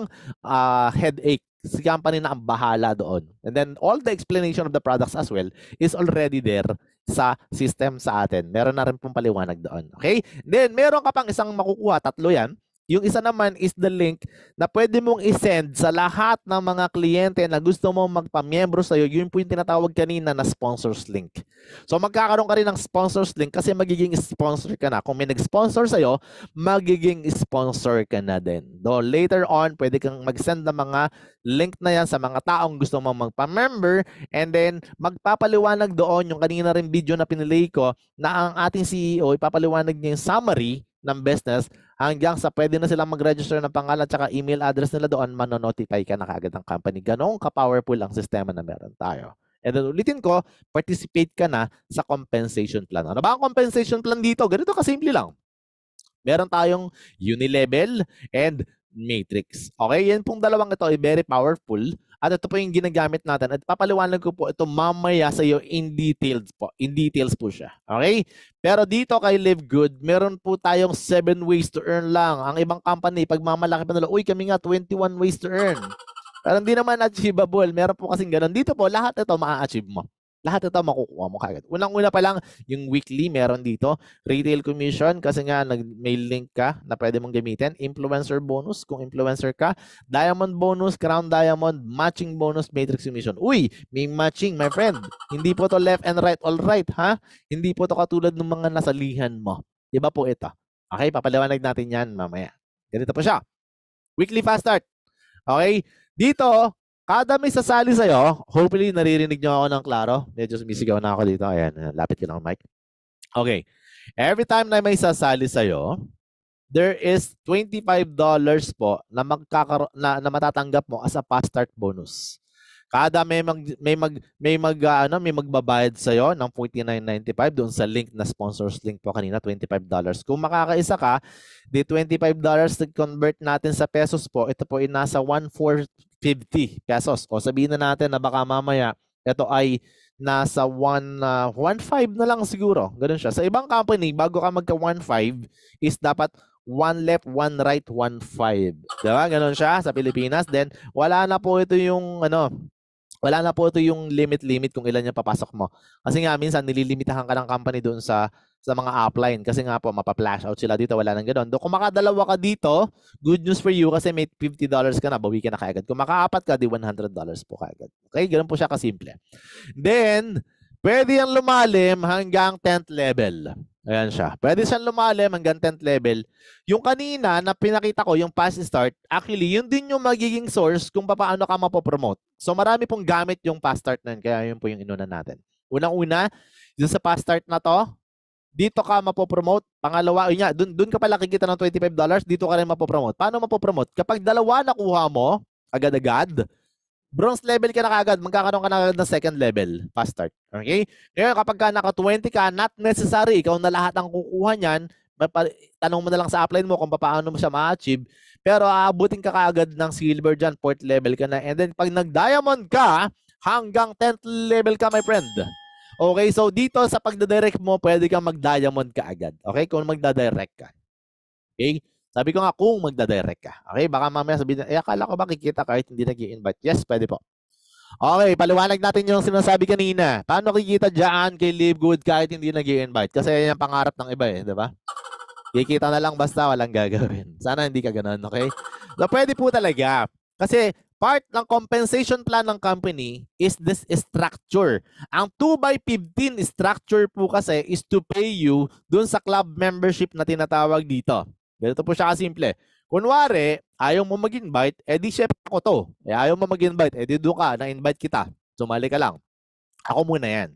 headache. Si company na ang bahala doon. And then all the explanation of the products as well is already there sa system sa atin. Meron na rin pong paliwanag doon. Okay? Then meron ka pang isang makukuha. Tatlo yan. Yung isa naman is the link na pwede mong isend sa lahat ng mga kliyente na gusto mong magpamiyembro sa'yo. Yun po yung tinatawag kanina na sponsors link. So magkakaroon ka rin ng sponsors link kasi magiging sponsor ka na. Kung may nag-sponsor sa'yo, magiging sponsor ka na din. Do later on, pwede kang mag-send ng mga link na yan sa mga taong gusto mong magpa-member and then magpapaliwanag doon yung kanina rin video na pinilay ko na ang ating CEO ipapaliwanag niya yung summary ng business hanggang sa pwede na silang mag-register ng pangalan at saka email address nila doon, manonotify ka na kaagad ng company. Ganong ka-powerful ang sistema na meron tayo. And then ulitin ko, participate ka na sa compensation plan. Ano ba ang compensation plan dito? Ganito kasimple lang. Meron tayong Unilevel and Matrix. Okay, yan pong dalawang ito ay very powerful. At ito po yung ginagamit natin. At papaliwanag ko po ito mamaya sa iyo in details po. In details po siya. Okay? Pero dito kay Livegood, meron po tayong 7 ways to earn lang. Ang ibang company, pag mamalaki pa nila, uy, kami nga 21 ways to earn. Pero hindi naman achievable. Meron po kasing ganun. Dito po, lahat ito maa-achieve mo. Lahat ito makukuha mo kaagad. Unang-una pa lang, yung weekly meron dito. Retail commission kasi nga may link ka na pwede mong gamitin. Influencer bonus kung influencer ka. Diamond bonus, crown diamond, matching bonus, matrix commission. Uy, may matching, my friend. Hindi po to left and right, all right, ha? Hindi po to katulad ng mga nasalihan mo. Diba po ito? Okay, papaliwanag natin yan mamaya. Ganito po siya. Weekly fast start. Okay? Dito, kada may sasali sa'yo, hopefully naririnig nyo ako ng klaro. Medyo sumisigaw na ako dito. Ayan, lapit ko ng mic. Okay. Every time na may sasali sa'yo, there is $25 po na na matatanggap mo as a fast start bonus. Kada may magbabayad sa iyo ng $49.95 doon sa link na sponsors link po kanina, $25. Kung makakaisa ka, di $25 convert natin sa pesos po, ito po ay nasa 1,450 pesos. O sabihin na natin na baka mamaya ito ay nasa 1.5 na lang siguro. Ganun siya. Sa ibang company, bago ka magka 1.5 is dapat 1 left, 1 right, 1.5. Diba? Ganun siya sa Pilipinas. Then, wala na po ito yung limit kung ilan yung papasok mo. Kasi nga, minsan nililimitahan ka ng company doon sa mga upline. Kasi nga po, mapa-flash out sila dito. Wala nang ganoon. Kung makadalawa ka dito, good news for you kasi may $50 ka na, bawi ka na kaagad. Kung makaapat ka, di $100 po kaagad. Okay? Ganun po siya kasimple. Then, pwede yung lumalim hanggang 10th level. Ayan siya. Pwede siyang lumalim hanggang 10th level. Yung kanina na pinakita ko, yung fast start, actually, yun din yung magiging source kung paano ka mapopromote. So, marami pong gamit yung fast start na yun. Kaya yun po yung inuna natin. Unang-una, dun sa fast start na to, dito ka mapopromote. Pangalawa, yun nga, dun ka pala kikita ng $25, dito ka rin mapopromote. Paano mapopromote? Kapag dalawa nakuha mo, agad-agad, bronze level ka na kagad, magkakaroon ka na kagad ng second level, fast start. Okay? Ngayon, kapag ka naka 20 ka, not necessary, ikaw na lahat ang kukuha niyan, tanong mo na lang sa upline mo kung paano mo siya ma-achieve, pero aabutin ka kagad ng silver dyan, 4th level ka na, and then pag nag-diamond ka, hanggang 10th level ka, my friend. Okay, so dito sa pagdadirect mo, pwede kang mag-diamond ka agad. Okay, kung magdadirect ka. Okay? Sabi ko nga, kung magdadirect ka. Okay? Baka mamaya sabihin, akala ko ba kikita kahit hindi nag-i-invite? Yes, pwede po. Okay, paliwanag natin yung sinasabi kanina. Paano kikita dyan kay Live Good kahit hindi nag-i-invite? Kasi yan yung pangarap ng iba eh, di ba? Kikita na lang basta walang gagawin. Sana hindi ka ganun, okay? So, pwede po talaga. Kasi part ng compensation plan ng company is this structure. Ang 2x15 structure po kasi is to pay you dun sa club membership na tinatawag dito. Ganito po siya kasimple. Kunwari, ayaw mo mag-invite, edi syempre ako to. Ayaw mo mag-invite, edi doon ka, na-invite kita. Sumali ka lang. Ako muna yan.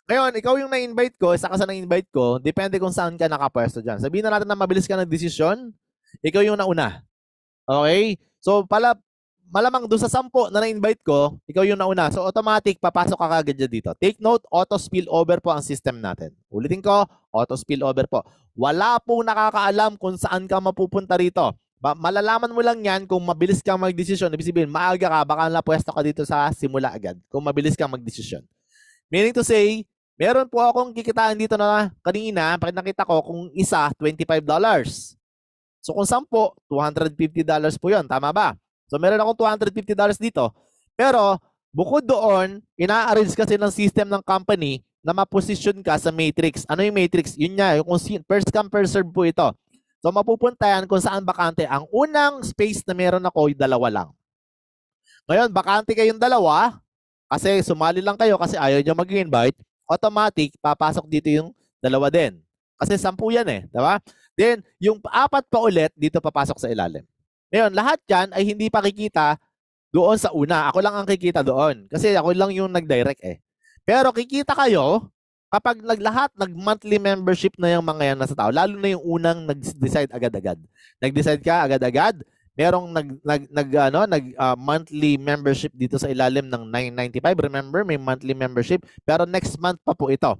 Ngayon, ikaw yung na-invite ko, isa ka sa na-invite ko, depende kung saan ka nakapwesto dyan. Sabihin na natin na mabilis ka ng desisyon, ikaw yung nauna. Okay? So, malamang doon sa 10 na na-invite ko, ikaw yung nauna. So, automatic, papasok ka kagad dyan dito. Take note, auto spillover po ang system natin. Ulitin ko, auto spillover po. Wala pong nakakaalam kung saan ka mapupunta rito. Malalaman mo lang yan kung mabilis kang magdesisyon. Ibig sabihin, maaga ka, baka napwesto ka dito sa simula agad. Kung mabilis kang magdesisyon. Meaning to say, meron po akong kikitaan dito na kanina, pag nakita ko, kung isa, $25. So kung 10, $250 po yun. Tama ba? So meron akong $250 dito. Pero bukod doon, ina-arrange kasi ng system ng company na ma-position ka sa matrix. Ano yung matrix? Yun nga, yung first come, first serve po ito. So mapupunta yan kung saan bakante. Ang unang space na meron ako, yung 2 lang. Ngayon, bakante kayong 2, kasi sumali lang kayo kasi ayaw nyo mag-invite, automatic, papasok dito yung 2 din. Kasi 10 yan eh. Diba? Then, yung 4 pa ulit, dito papasok sa ilalim. Ngayon, lahat yan ay hindi pa kikita doon sa una. Ako lang ang kikita doon. Kasi ako lang yung nag-direct eh. Pero kikita kayo kapag nag-monthly membership na yung mga yan nasa tao. Lalo na yung unang nag-decide agad-agad. Nag-decide ka agad-agad. Merong monthly membership dito sa ilalim ng $9.95. Remember, may monthly membership. Pero next month pa po ito.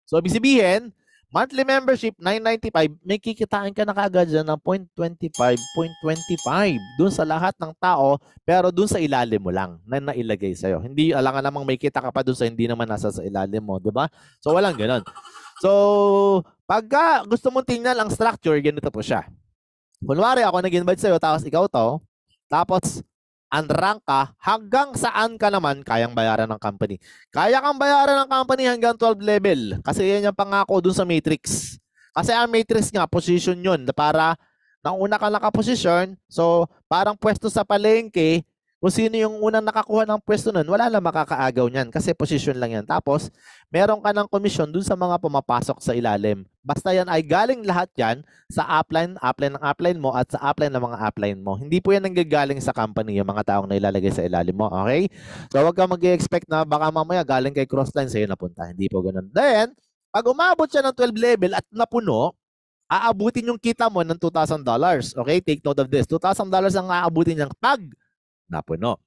So, ibig sabihin, monthly membership, $9.95, may kikitain ka na kaagad dyan ng 0.25, 0.25 dun sa lahat ng tao, pero dun sa ilalim mo lang na nailagay sa'yo. Hindi, alangan namang may kita ka pa dun sa hindi naman nasa sa ilalim mo, di ba? So, walang ganun. So, pagka gusto mong tingnan ang structure, ganito po siya. Kunwari, ako nag-invite sa'yo, tapos ikaw to, tapos unrank ka, hanggang saan ka naman kayang bayaran ng company. Kaya kang bayaran ng company hanggang 12 level. Kasi yan yung pangako dun sa matrix. Kasi ang matrix nga, position yun. Para nauna ka nakaposisyon, so parang pwesto sa palengke, kung sino yung unang nakakuha ng pwesto nun, wala na makakaagaw niyan kasi position lang yan. Tapos, meron ka ng komisyon dun sa mga pumapasok sa ilalim. Basta yan ay galing lahat yan sa upline ng upline mo at sa upline ng mga upline mo. Hindi po yan nanggagaling sa company, yung mga taong nailalagay sa ilalim mo. Okay? So, huwag kang mag-expect na baka mamaya galing kay crossline sa'yo napunta. Hindi po ganun. Then, pag umabot siya ng 12 level at napuno, aabutin yung kita mo ng $2,000. Okay? Take note of this. $2,000 ang aabutin niyang pag napuno.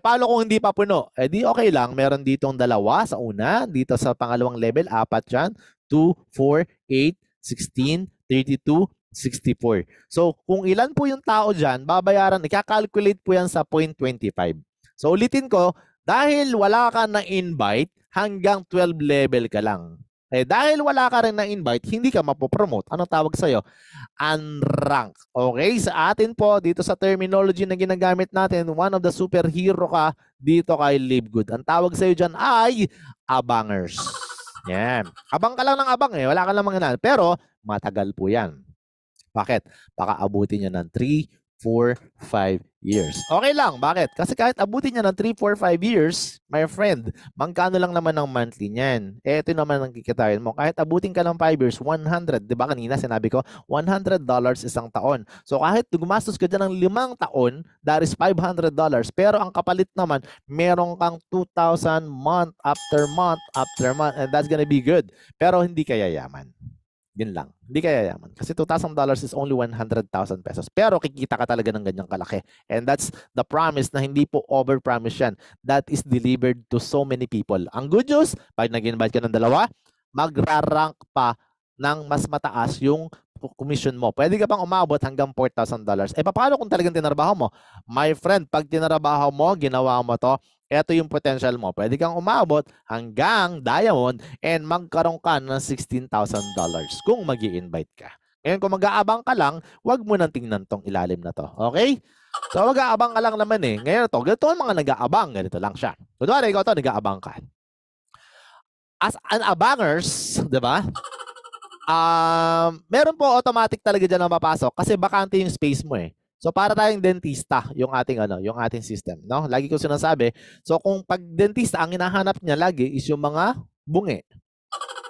Paano kung hindi pa puno? Di okay lang. Meron ditong dalawa sa una. Dito sa pangalawang level, 4 yan. 2, 4, 8, 16, 32, 64. So, kung ilan po yung tao dyan, babayaran, ika-calculate po yan sa 0.25. So, ulitin ko, dahil wala ka na invite, hanggang 12 level ka lang. Dahil wala ka rin na invite, hindi ka mapopromote. Anong tawag sa'yo? Unrank. Okay? Sa atin po, dito sa terminology na ginagamit natin, one of the superhero ka dito kay Live Good. Ang tawag sa'yo dyan ay abangers. Yan. Abang ka lang ng abang Wala ka lang mga pero matagal po yan. Bakit? Baka abutin niya ng 3, 4, 5 years. Okay lang. Bakit? Kasi kahit abutin niya ng 3, 4, 5 years, my friend, magkano lang naman ang monthly niyan? Ito naman ang kikitain mo. Kahit abutin ka ng 5 years, 100. Diba kanina sinabi ko, $100 isang taon. So kahit gumastos ka dyan ng 5 taon, that is $500. Pero ang kapalit naman, meron kang 2,000 month after month after month. And that's gonna be good. Pero hindi ka yayaman. Yun lang. Hindi kaya yaman. Kasi $2,000 is only 100,000 pesos. Pero kikita ka talaga ng ganyang kalaki. And that's the promise na hindi po over-promise yan. That is delivered to so many people. Ang good news, pag nag-invite ka ng dalawa, magra-rank pa ng mas mataas yung commission mo. Pwede ka pang umabot hanggang $4,000. Paano kung talagang tinarabaho mo? My friend, pag tinarabaho mo, ginawa mo to, ito yung potential mo. Pwede kang umabot hanggang diamond and magkaroon ka ng $16,000 kung mag-i-invite ka. Ngayon, kung mag-aabang ka lang, wag mo nang tingnan tong ilalim na to. Okay? So, mag-aabang ka lang naman Ngayon to, ganito ang mga nag-aabang. Ganito lang siya. Kunwari, ikaw to, nag-aabang ka. As an abangers, di ba? Meron po automatic talaga dyan na mapasok kasi bakante yung space mo So para tayong dentista, yung ating system, no? Lagi ko sinasabi, so kung pag dentista ang hinahanap niya lagi is yung mga bungi.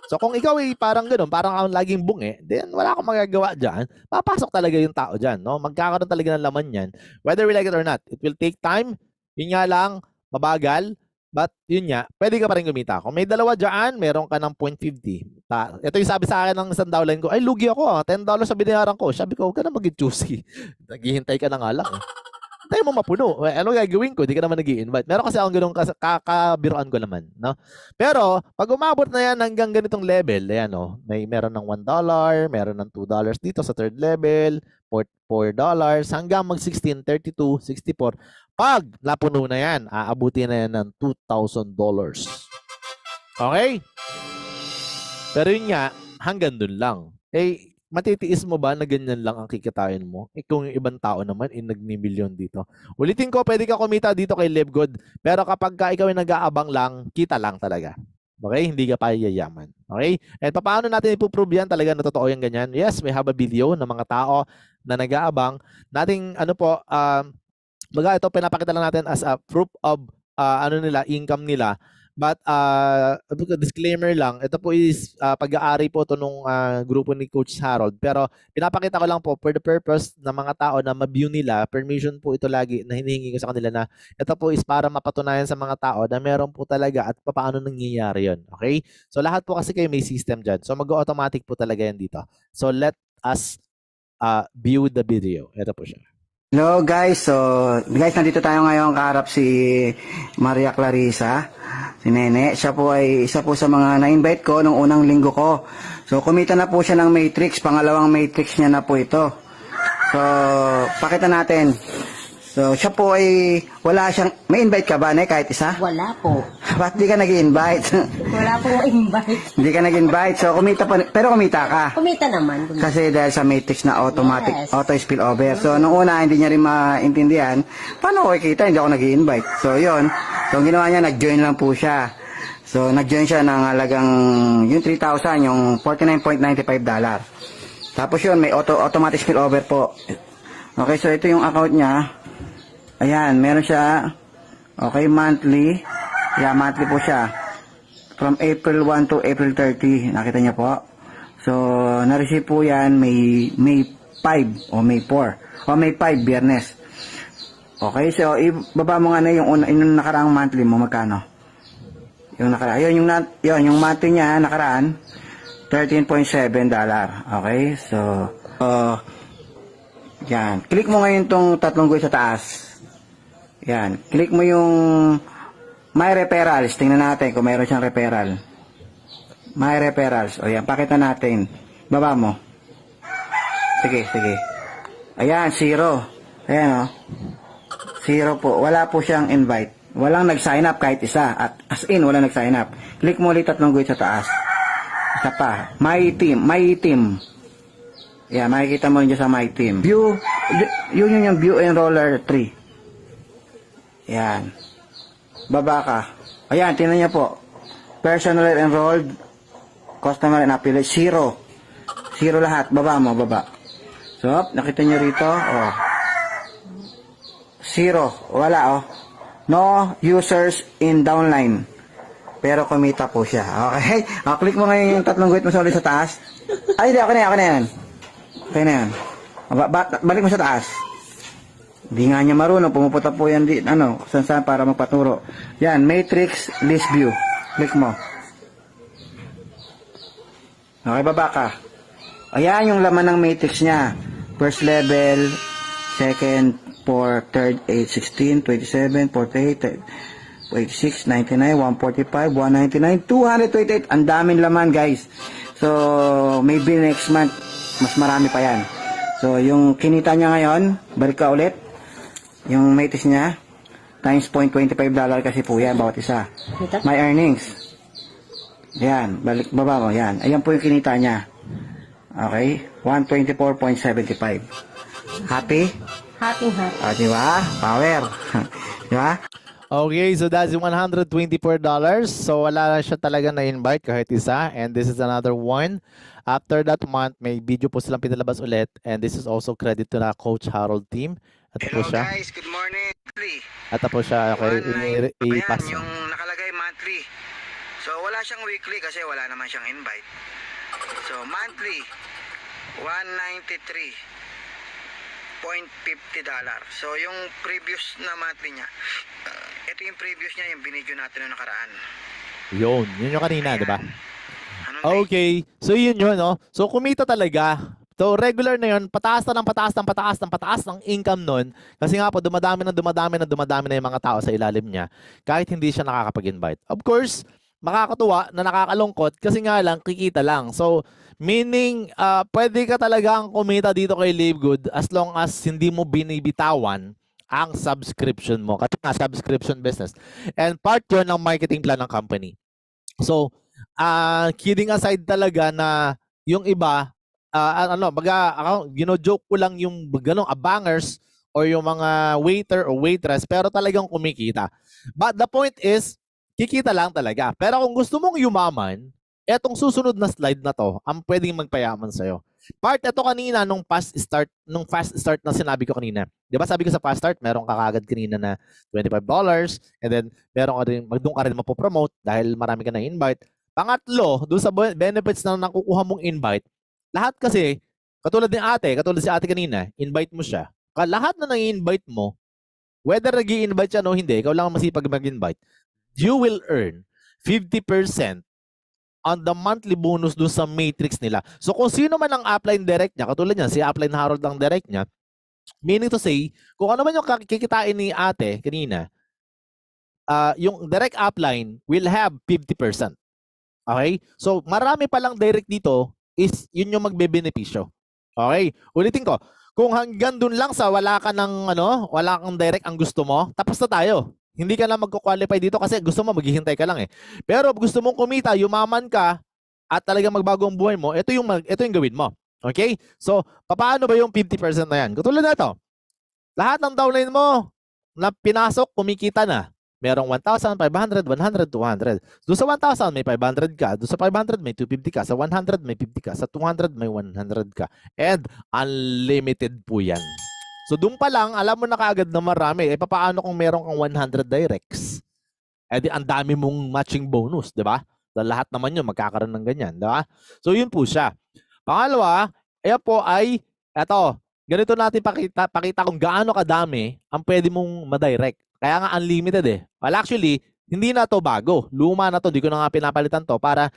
So kung ikaw ay parang ganoon, parang ang laging bungi, then wala kang magagawa diyan. Papasok talaga yung tao diyan, no? Magkakaroon talaga ng laman yan, whether we like it or not. It will take time. Yun nga lang, mabagal. But yun nga, pwede ka pa rin kumita. Kung may dalawa dyan, meron ka ng 0.50. Ito yung sabi sa akin ng isang downline ko, ay lugi ako $10 sa binayaran ko. Sabi ko, huwag ka na mag-choosy. Naghihintay ka na nga lang. Tayo mo mapuno. Ano gagawin ko? Di ka naman nag-i-invite. Meron kasi akong ganun kakabiroan ko naman. No? Pero, pag umabot na yan hanggang ganitong level, ayan, meron ng $1, meron ng $2 dito sa third level, $4 hanggang mag-16, 32, 64. Pag napuno na yan, aabutin na yan ng $2,000. Okay? Pero yun nga, hanggang dun lang. Matitiis mo ba na ganyan lang ang kikitain mo? Kung yung ibang tao naman, nagmi-milyon dito. Ulitin ko, pwede ka kumita dito kay Live Good. Pero kapag ikaw ay nag-aabang lang, kita lang talaga. Okay? Hindi ka pa yayaman. Okay? At paano natin ipuprove yan talaga na totoo yung ganyan? Yes, may have a video ng mga tao na nag-aabang. Nating, baga ito pinapakita lang natin as a proof of income nila. But disclaimer lang, ito po is pag-aari po ito nung grupo ni Coach Harold. Pero pinapakita ko lang po for the purpose ng mga tao na ma-view nila, permission po ito lagi na hinihingi ko sa kanila na ito po is para mapatunayan sa mga tao na meron po talaga at paano nangyayari yun. Okay? So lahat po kasi kayo may system dyan. So mag-automatic po talaga yan dito. So let us view the video. Ito po siya. Hello guys, nandito tayo ngayon kaharap si Maria Clarissa, si Nene. Siya po ay isa po sa mga na-invite ko nung unang linggo ko. So kumita na po siya ng matrix, pangalawang matrix niya na po ito. So pakita natin. So, siya po ay wala siyang, may invite ka ba, ne, kahit isa? Wala po. Ba't di ka nag-invite? Wala pong invite. Hindi ka nag-invite. So, kumita pa, pero kumita ka. Kumita naman. Kasi dahil sa matrix na automatic, Yes. auto spillover. So, nung una, hindi niya rin maintindihan, paano ko kikita? Hindi ako nag-invite. So, yun. So, ang ginawa niya, nag-join lang po siya. So, nag-join siya ng halagang, yung 3,000, yung $49.95. Tapos yun, may automatic spillover po. Okay, so ito yung account niya. Ayan, meron siya. Okay, monthly. Yeah, monthly po siya. From April 1 to April 30. Nakita niyo po. So, na-receive po yan May 5 o May 4. O May 5, Biyernes. Okay, so ibaba mo nga na yung nakaraang monthly mo, magkano? Yung nakaraan. Yung monthly niya nakaraan, $13.7. Okay, so, yan. Click mo ngayon tong tatlong guhit sa taas. Yan. Click mo yung My Referrals. Tingnan natin kung mayroon siyang referral. My Referrals. O yan, pakita natin. Baba mo. Sige, sige. Ayan, 0. Ayan o. 0 po. Wala po siyang invite. Walang nag-sign up kahit isa. At as in, walang nag-sign up. Click mo ulit tatlong guhit sa taas. Isa pa. My Team. My Team. Yan, makikita mo yun dyan sa My Team. View. Yun yung View Enroller 3. Yan. Baba ka. Ayan, tingnan niyo po. Personal enrolled, customer and affiliate, 0. 0 lahat. Baba mo, baba. So, nakita niyo rito, oh. 0. Wala, oh. No users in downline. Pero kumita po siya. Okay? Click mo ngayon yung tatlong guhit mo sa ulit sa taas. Ay, hindi. Ako na yan. Okay na yan. Balik mo sa taas. Hindi nga niya marunong, pumupunta po yan saan para magpaturo. Yan, matrix list view. Click mo. Okay, baba ka. Ayan yung laman ng matrix niya. First level, second, 4, third, 8, 16, 27, 48, 86, 99, 145, 199, 228. Ang daming laman, guys. So, maybe next month, mas marami pa yan. So, yung kinita niya ngayon, balik ka ulit. Yung matrix niya, times $0.25 kasi po yan, bawat isa. My earnings. Yan, baba mo, yan. Ayan po yung kinita niya. Okay, 124.75. Happy? Happy. Di ba? Power. Di ba? Okay, so that's $124. So wala na siya talaga na-invite kahit isa. And this is another one. After that month, may video po silang pinalabas ulit. And this is also credit to the Coach Harold team. Ito po Hello siya. guys, good morning. Ito po siya. Okay, Ayan, i-pass. yung nakalagay monthly. So wala siyang weekly kasi wala naman siyang invite. So monthly, $193.50. So yung previous na monthly niya, ito yung previous niya, yung binidyo natin na nakaraan. Yun yung kanina, di ba? Anong day? Okay, so yun, no? So kumita talaga. So regular na yun, pataas na ng pataas ng pataas ng pataas ng income nun. Kasi nga po, dumadami na yung mga tao sa ilalim niya kahit hindi siya nakakapag-invite. Of course, makakatuwa na nakakalungkot kasi nga lang, kikita lang. So, meaning, pwede ka talagang kumita dito kay Live Good as long as hindi mo binibitawan ang subscription mo. Kasi nga, subscription business. And part yun ng marketing plan ng company. So, kidding aside talaga na yung iba, joke ko lang yung ganong abangers or yung mga waiter or waitress pero talagang kumikita. But the point is, kikita lang talaga. Pero kung gusto mong yumaman, etong susunod na slide na to, ang pwedeng magpayaman sa'yo. Part ito kanina nung fast start na sinabi ko kanina. Di ba sabi ko sa fast start, meron ka kagad kanina na $25 and then meron ka rin, doon ka rin mapopromote dahil marami ka na invite. Pangatlo, doon sa benefits na nakukuha mong invite, lahat kasi, katulad si ate kanina, invite mo siya. Lahat na nang-invite mo, whether nag-i-invite siya o hindi, ikaw lang masipag mag-invite, you will earn 50% on the monthly bonus dun sa matrix nila. So kung sino man ang upline direct niya, katulad niya, si upline Harold ang direct niya, meaning to say, kung ano man yung kikitain ni ate kanina, yung direct upline will have 50%. Okay? So marami palang direct dito is yun yung magbebenepisyo. Okay? Ulitin ko. Kung hanggang dun lang sa wala ka ng wala kang direct ang gusto mo, tapos na tayo. Hindi ka na magko-qualify dito kasi gusto mo maghihintay ka lang eh. Pero gusto mong kumita, yumaman ka at talagang magbago ang buhay mo, ito yung gawin mo. Okay? So, paano ba yung 50% na yan? Katulad na ito. Lahat ng downline mo na pinasok, kumikita na. Merong 1,000, 500, 100, 200. Doon sa 1,000 may 500 ka. Doon sa 500 may 250 ka. Sa 100 may 50 ka. Sa 200 may 100 ka. And unlimited po yan. So doon pa lang, alam mo na kaagad na marami. Eh paano kung meron kang 100 directs? Eh di ang dami mong matching bonus, di ba? Lahat naman yun magkakaroon ng ganyan, di ba? So yun po siya. Pangalawa, ayan po ay, eto, ganito natin pakita kung gaano kadami ang pwede mong ma-direct. Kaya nga unlimited eh. Well, actually, hindi na to bago. Luma na to. Di ko na nga pinapalitan to para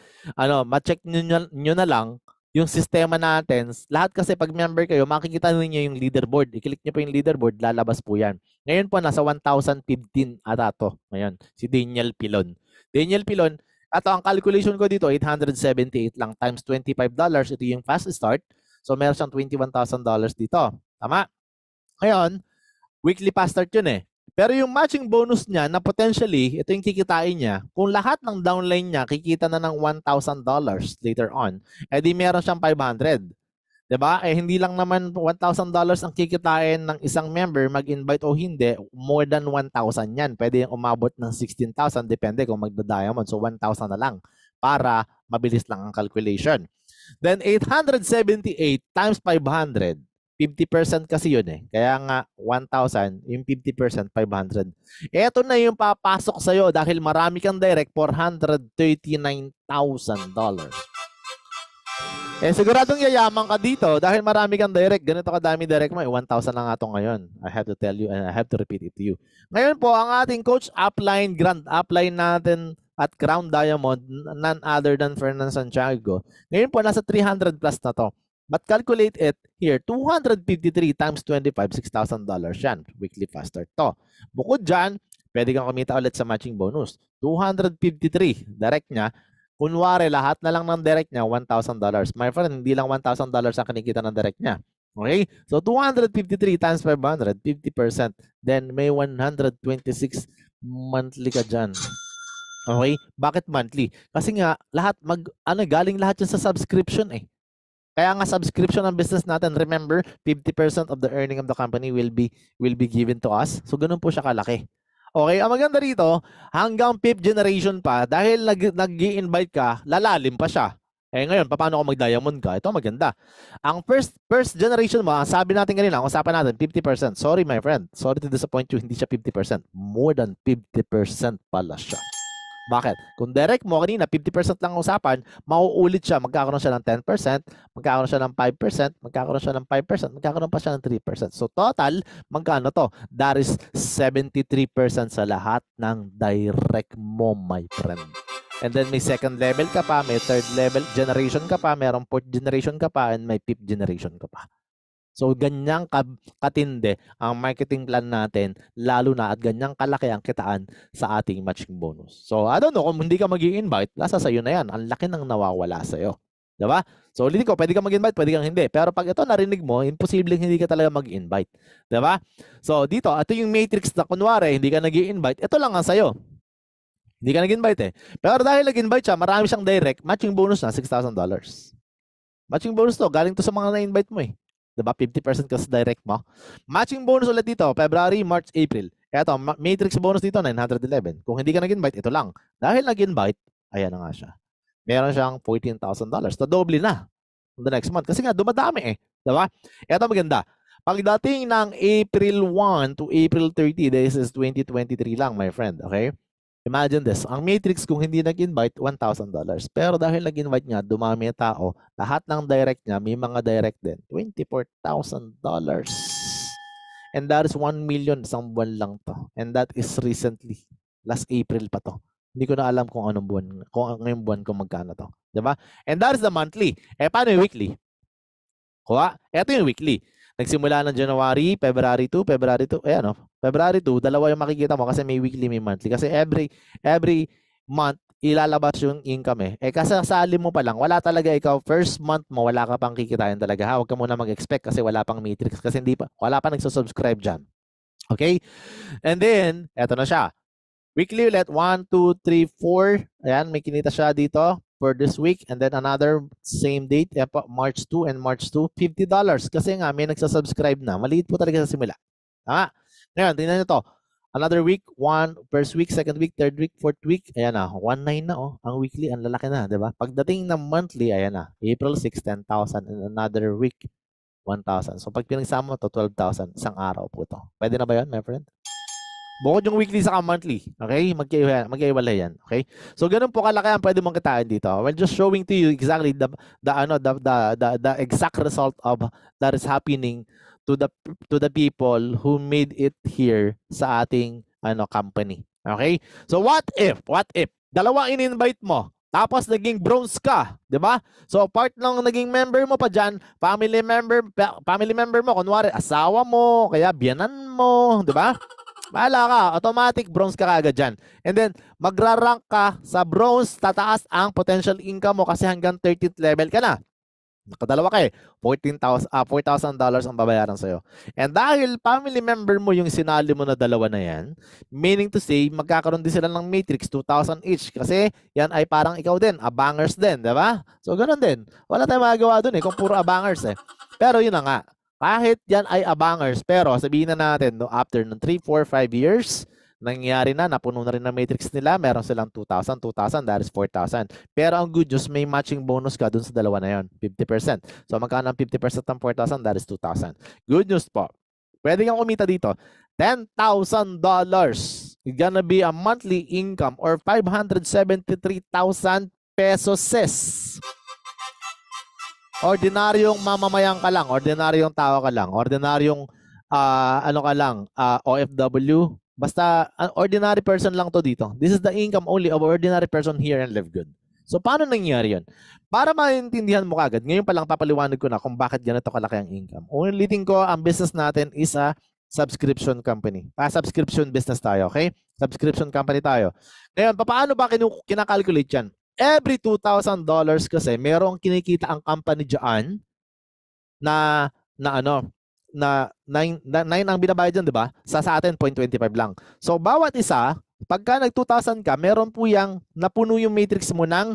ma-check nyo na lang yung sistema natin. Lahat kasi pag member kayo, makikita niyo yung leaderboard. I-click nyo po yung leaderboard, lalabas po yan. Ngayon po, nasa 1,015 ata to. Ngayon, si Daniel Pilon. Daniel Pilon, ang calculation ko dito, 878 lang times $25. Ito yung fast start. So, meron siyang $21,000 dito. Tama? Ngayon, weekly fast start yun eh. Pero yung matching bonus niya na potentially, ito yung kikitain niya, kung lahat ng downline niya kikita na ng $1,000 later on, edi meron siyang 500. Diba? Eh hindi lang naman $1,000 ang kikitain ng isang member mag-invite o hindi, more than 1,000 yan. Pwede yung umabot ng 16,000, depende kung magda-diamond. So 1,000 na lang para mabilis lang ang calculation. Then 878 times 500. 50% kasi yun eh. Kaya nga 1,000, yung 50%, 500. Ito na yung papasok sa'yo dahil marami kang direct, $439,000. Eh siguradong yayaman ka dito dahil marami kang direct. Ganito kadami direct mo. 1,000 lang nga ito ngayon. I have to tell you and I have to repeat it to you. Ngayon po, ang ating coach upline, grand upline natin at Crown Diamond, none other than Fernand Santiago. Ngayon po, nasa 300 plus na to. But calculate it here, 253 times 25, $6,000 yan. Weekly fast start to. Bukod dyan, pwede kang kumita ulit sa matching bonus. 253, direct niya. Kunwari, lahat na lang ng direct niya, $1,000. My friend, hindi lang $1,000 ang kinikita ng direct niya. Okay? So, 253 times 500, 50%. Then, may 126 monthly ka dyan. Okay? Bakit monthly? Kasi nga, lahat, galing lahat yan sa subscription eh. Kaya nga subscription ng business natin, remember, 50% of the earning of the company will be given to us. So, ganun po siya kalaki. Okay, ang maganda rito, hanggang 5th generation pa, dahil nag-i-invite ka, lalalim pa siya. Eh ngayon, paano kung mag-diamond ka? Ito maganda. Ang first generation mo, sabi natin kanina, ang usapan natin, 50%. Sorry my friend, sorry to disappoint you, hindi siya 50%. More than 50% pala siya. Bakit? Kung direct mo kanina, 50% lang usapan, mauulit siya, magkakaroon siya ng 10%, magkakaroon siya ng 5%, magkakaroon siya ng 5%, magkakaroon pa siya ng 3%. So total, magkano to? That is 73% sa lahat ng direct mo, my friend. And then may second level ka pa, may third level generation ka pa, mayroong fourth generation ka pa, and may fifth generation ka pa. So, ganyang katindi ang marketing plan natin, lalo na at ganyang kalaki ang kitaan sa ating matching bonus. So, I don't know, kung hindi ka mag-i-invite, nasa sa'yo na yan. Ang laki ng nawawala sa'yo. Diba? So, ulitin ko, pwede ka mag-invite, pwede kang hindi. Pero pag ito narinig mo, imposibleng hindi ka talaga mag-invite. Diba? So, dito, ito yung matrix na kunwari, hindi ka nag-i-invite, ito lang ang sa'yo. Hindi ka nag-invite eh. Pero dahil nag-invite siya, marami siyang direct, matching bonus na $6,000. Matching bonus to, galing to sa mga na-invite mo eh. Diba? 50% ka sa direct mo. Matching bonus ulit dito, February, March, April. Eto, matrix bonus dito, 911. Kung hindi ka nag-invite, ito lang. Dahil nag-invite, ayan na nga siya. Meron siyang $14,000. So, doble na the next month. Kasi nga, dumadami eh. Diba? Eto maganda. Pagdating ng April 1 to April 30, this is 2023 lang, my friend. Okay? Imagine this, ang matrix kung hindi nag-invite, $1,000. Pero dahil nag-invite niya, dumami tao, lahat ng direct niya, may mga direct din, $24,000. And that is 1 million, isang buwan lang to. And that is recently, last April pa to. Hindi ko na alam kung anong buwan, kung ngayong buwan kung magkano to. Diba? And that is the monthly. Eh, paano yung weekly? Kuha? Ito yung weekly. Nagsimula ng January, February 2, February 2, dalawa yung makikita mo kasi may weekly, may monthly. Kasi every month, ilalabas yung income eh. Eh kasasali mo pa lang, wala talaga ikaw, first month mo, wala ka pang kikitain talaga ha. Huwag ka muna mag-expect kasi wala pang matrix kasi wala pa nagsusubscribe dyan. Okay? And then, eto na siya. Weekly ulit, 1, 2, 3, 4. Ayan, may kinita siya dito for this week. And then another same date, March 2 and March 2, $50. Kasi nga, may nagsasubscribe na. Maliit po talaga sa simula. Tama? Ngayon, tingnan nyo to. Another week, first week, second week, third week, fourth week, ayan na, 1.9 na oh. Ang weekly, ang lalaki na, di ba? Pagdating ng monthly, ayan na, April 6, 10,000, and another week, 1,000. So pag pinagsama mo to, 12,000, isang araw po to. Pwede na ba yun, my friend? Bukod yung weekly sa monthly, okay? Magkaiwalay yan, okay? So ganun po kalaki ang pwede mong kitain dito. Well, just showing to you exactly the exact result of that is happening to the people who made it here sa ating company. Okay? So what if dalawa in-invite mo tapos naging bronze ka, 'di ba? So part ng naging member mo pa diyan, family member mo, kunwari asawa mo, kaya biyanan mo, 'di ba? Bahala ka, automatic bronze ka kagad dyan. And then, magra-rank ka sa bronze, tataas ang potential income mo kasi hanggang 30th level ka na. Nakadalawa ka eh. $4,000 ang babayaran sa'yo. And dahil family member mo yung sinali mo na dalawa na yan, meaning to say, magkakaroon din sila ng matrix, 2,000 each. Kasi yan ay parang ikaw din, abangers din, di ba? So, ganun din. Wala tayong magagawa dun eh, kung puro abangers eh. Pero yun na nga. Kahit yan ay abangers, pero sabihin na natin, no, after ng 3, 4, 5 years, nangyari na, napuno na rin ang matrix nila, meron silang 2,000, that is 4,000. Pero ang good news, may matching bonus ka dun sa dalawa na yon, 50%. So magkano ang 50% ng 4,000? That is 2,000. Good news po. Pwede kang kumita dito. $10,000. It's gonna be a monthly income or 573,000 pesos. Ordinaryong mamamayang ka lang, ordinaryong tao ka lang, ordinaryong OFW, basta ordinary person lang to dito. This is the income only of ordinary person here in Live Good. So paano nangyari yun? Para maintindihan mo kagad, ngayon pa lang papaliwanag ko na kung bakit ganito kalaki ang income. Ulitin ko, ang business natin is a subscription company. Subscription business tayo, okay? Subscription company tayo. Ngayon, paano ba kinakalculate yan? Every $2,000 kasi merong kinikita ang company diyan na 9 ang binabayad diyan, 'di ba? Sa atin 0.25 lang. So bawat isa, pagka nag-2,000 ka, meron po yang napuno yung matrix mo ng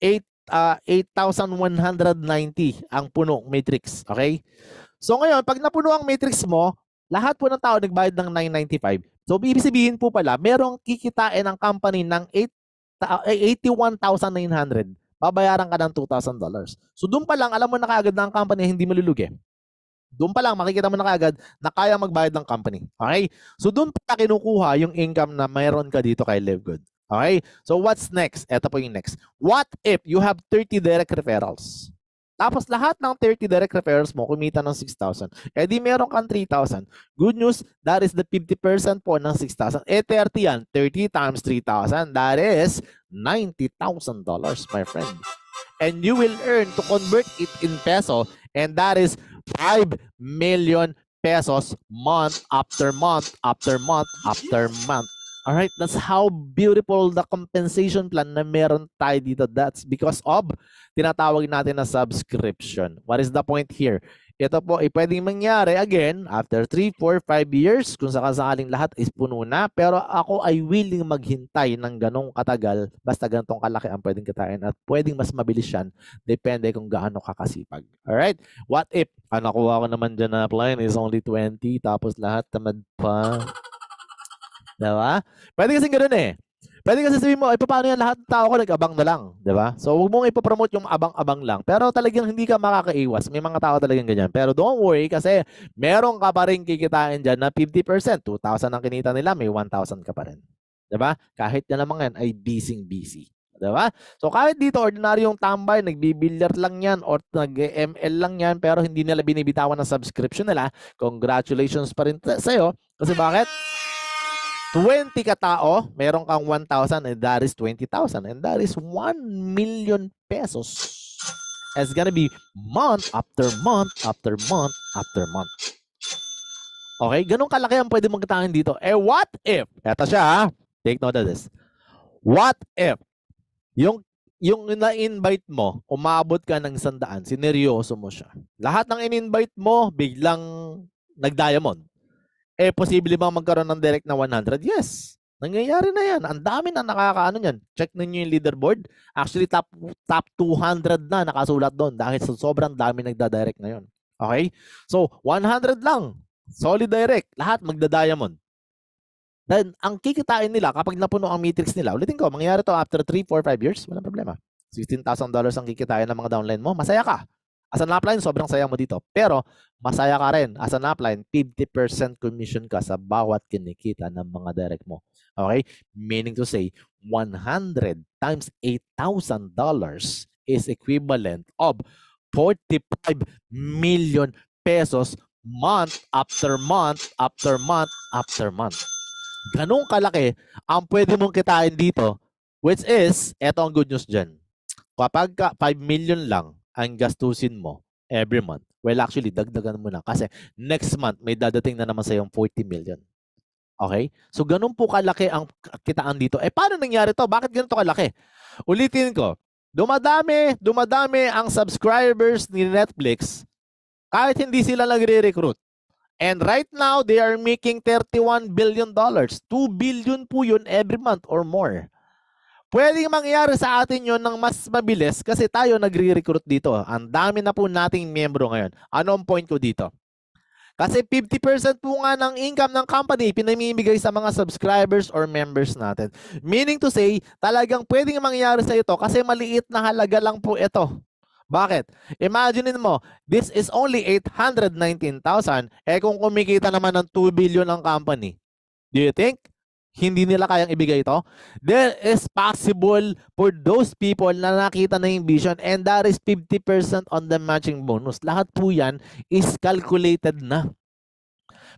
8,190 ang puno matrix, okay? So ngayon, pag napuno ang matrix mo, lahat po ng tao nagbayad ng 995. So ibig sabihin po pala, merong kikitain ang company ng 81,900, babayaran ka ng $2,000. So doon pa lang, alam mo na kaagad na ang company hindi malulugi. Doon pa lang, makikita mo na kaagad na kaya magbayad ng company. Okay? So doon pa kinukuha yung income na mayroon ka dito kay Live Good. Okay? So what's next? Ito po yung next. What if you have 30 direct referrals? Tapos lahat ng 30 direct referrals mo kumita ng 6,000. Eh di meron kang 3,000. Good news, that is the 50% po ng 6,000. Eh 30 yan. 30 times 3,000. That is $90,000, my friend. And you will earn to convert it in peso, and that is 5 million pesos month after month after month after month. Alright, that's how beautiful the compensation plan na meron tayo dito. That's because of tinatawag natin na subscription. What is the point here? Ito po ay pwedeng mangyari again after 3, 4, 5 years kung sakaling lahat is puno na. Pero ako ay willing maghintay ng ganong katagal basta ganitong kalaki ang pwedeng kitain at pwedeng mas mabilis yan. Depende kung gaano kakasipag. Alright? What if? Nakuha ko naman dyan na plan is only 20 tapos lahat tamad pa. Diba? Pwede kasing ganoon eh. Pwede kasi sabihin mo, ay paano yan lahat ng tao ko nag-abang na lang. Diba? So, huwag mong ipopromote yung abang-abang lang. Pero talagang hindi ka makakaiwas. May mga tao talagang ganyan. Pero don't worry kasi meron ka pa rin kikitain dyan na 50%. 2,000 ang kinita nila, may 1,000 ka pa rin. Diba? Kahit yan naman yan ay busy. Diba? So, kahit dito, ordinaryong tambay, nagbibilyar lang yan or nag-ML lang yan pero hindi nila binibitawan ng subscription nila, congratulations pa rin sa'yo. Kasi bakit? 20 ka tao, meron kang 1,000 and that is 20,000 and that is 1 million pesos. It's gonna be month after month after month after month. Okay, ganun kalaki ang pwede mong kitain dito. Eh what if, eto siya ha, take note of this. What if Yung na-invite mo, umabot ka ng 100, sineryoso mo siya. Lahat ng in-invite mo, biglang nag-diamond. Posible bang magkaroon ng direct na 100? Yes. Nangyayari na yan. Ang dami na nakakaano yan. Check ninyo yung leaderboard. Actually, top 200 na nakasulat doon dahil sobrang dami nagda-direct ngayon. Okay? So, 100 lang. Solid direct. Lahat magda-diamond. Then, ang kikitain nila kapag napuno ang matrix nila, ulitin ko, mangyayari to after 3, 4, 5 years, walang problema. $16,000 ang kikitain ng mga downline mo, masaya ka. As an upline, sobrang saya mo dito. Pero, masaya ka rin. As an upline, 50% commission ka sa bawat kinikita ng mga direct mo. Okay? Meaning to say, 100 times $8,000 is equivalent of 45 million pesos month after month after month after month. Ganong kalaki ang pwede mong kitain dito, which is, eto ang good news dyan. Kapag 5 million lang ang gastusin mo every month, well actually, dagdagan mo na kasi next month may dadating na naman sa yung 40 million. Okay? So, ganun po kalaki ang kitaan dito. Paano nangyari to? Bakit ganito kalaki? Ulitin ko, dumadami ang subscribers ni Netflix kahit hindi sila nagre-recruit. And right now, they are making $31 billion. 2 billion po yun every month or more. Pwedeng mangyari sa atin yun ng mas mabilis kasi tayo nagre-recruit dito. Ang dami na po nating miyembro ngayon. Ano ang point ko dito? Kasi 50% po nga ng income ng company pinamimigay sa mga subscribers or members natin. Meaning to say, talagang pwedeng mangyari sa ito kasi maliit na halaga lang po ito. Bakit? Imagine mo, this is only 819,000. Kung kumikita naman ng 2 billion ang company, do you think hindi nila kayang ibigay ito? There is possible for those people na nakita na yung vision and that is 50% on the matching bonus. Lahat po yan is calculated na.